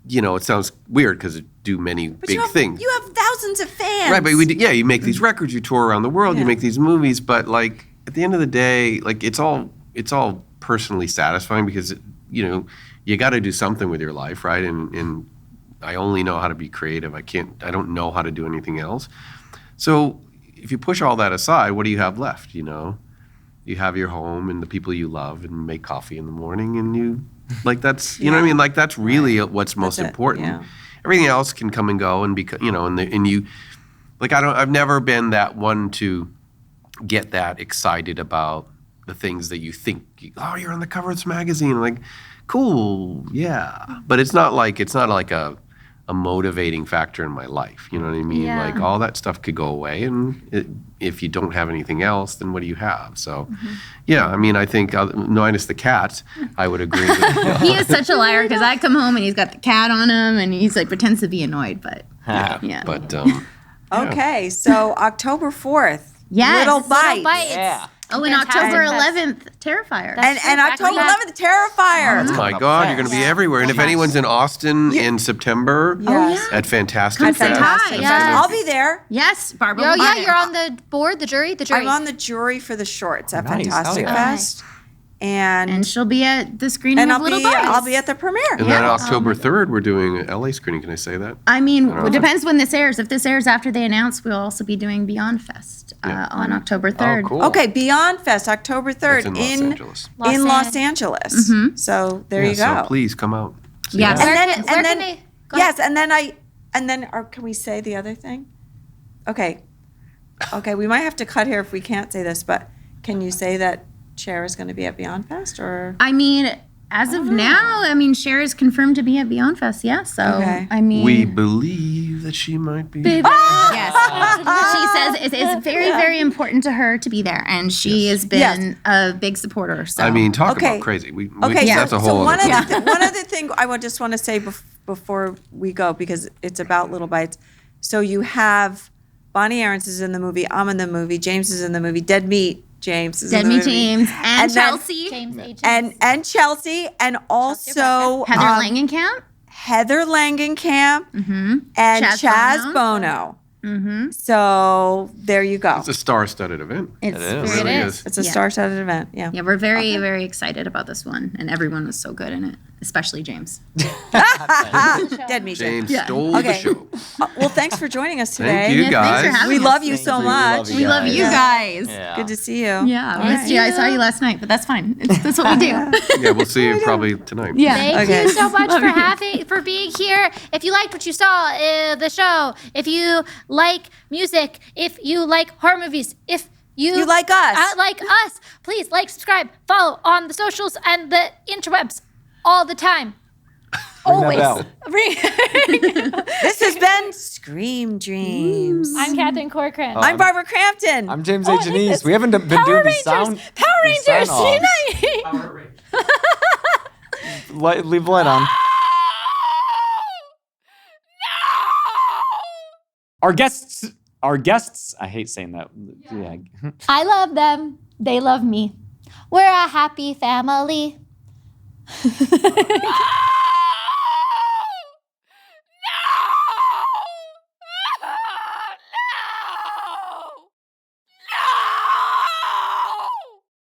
it sounds weird because I do many big things. You have thousands of fans. Right, but you make these records, you tour around the world, you make these movies, but like at the end of the day, like it's all personally satisfying because you got to do something with your life, right? And I only know how to be creative. I don't know how to do anything else. So if you push all that aside, what do you have left? You have your home and the people you love, and make coffee in the morning, and you like that's what I mean. Like that's really what's most important. Yeah. Everything else can come and go, and and you like I've never been that one to get that excited about the things that you think, oh, you're on the cover of this magazine. I'm like, cool, yeah. But it's not like a motivating factor in my life. You know what I mean? Yeah. Like all that stuff could go away, and if you don't have anything else, then what do you have? So, yeah, I mean, I think minus the cat, I would agree with He is such a liar because I come home and he's got the cat on him and he's like pretends to be annoyed, but yeah. But Okay, so October 4th. Yes. Little Bites. Yeah. Oh, and Fantastic. October 11th, Terrifier. And October 11th, Terrifier. oh my God, you're going to be everywhere. And if anyone's in Austin in September Yes. at Fantastic Come say Fest, hi. Yes. I'll be there. Yes, Barbara. Oh will be yeah, there. you're on the board, the jury. I'm on the jury for the shorts at Nice. Fantastic Hell yeah. Fest. And And she'll be at the screening of Little Bites. I'll be at the premiere. and then October 3rd, we're doing an LA screening. Can I say that? I mean, know. it depends when this airs. If this airs after they announce, we'll also be doing Beyond Fest on October 3rd. Oh, cool. Okay, Beyond Fest, October 3rd That's in Los Angeles. in Los Angeles. So there you go. So please come out. See Yeah. that. And Where then can they? Go yes, ahead. and then can we say the other thing? Okay, we might have to cut here if we can't say this, but can you say that Cher is going to be at Beyond Fest or? I mean, as of now, I mean, Cher is confirmed to be at Beyond Fest. Yeah, so Okay. I mean, We believe that she might be. yes, she says it's very, very important to her to be there, and she has been a big supporter. So I mean, talk Okay. about crazy. We Okay, that's a whole one other other thing. one other thing I just want to say before we go because it's about Little Bites. So you have Bonnie Aarons is in the movie. I'm in the movie. James is in the movie. Dead Meat James is in Dead the Me movie. James and And then- Chelsea, James H. and Chelsea and also Heather Langenkamp. Heather Langenkamp and Chaz Chaz Bono. So there you go. It's a star-studded event. It's It is. It very really It is. It's a Yeah. star-studded event. Yeah. Yeah, we're very, very excited about this one, and everyone was so good in it, especially James. Dead Meat James. James stole the Okay. show. Well, thanks for joining us today. Thank you, Yeah, thanks for guys. having We us. love you so you. We much. love you. We love you Yeah. guys. Yeah. Good to see you. Yeah, I missed you. I saw you last night, but that's fine. That's what we do. Yeah, we'll see you probably tonight. Yeah. Thank Okay. you so much for being here. If you liked what you saw the show, if you like music, if you like horror movies, if you like us. please like, subscribe, follow on the socials and the interwebs all the time. Ring that bell. This has been Scream Dreams. I'm Catherine Corcoran. I'm Barbara Crampton. I'm James A. Janisse. We haven't been doing the sound. Power these Rangers. sign-offs. Leave the light on. Our guests, I hate saying that. Yeah. I love them. They love me. We're a happy family.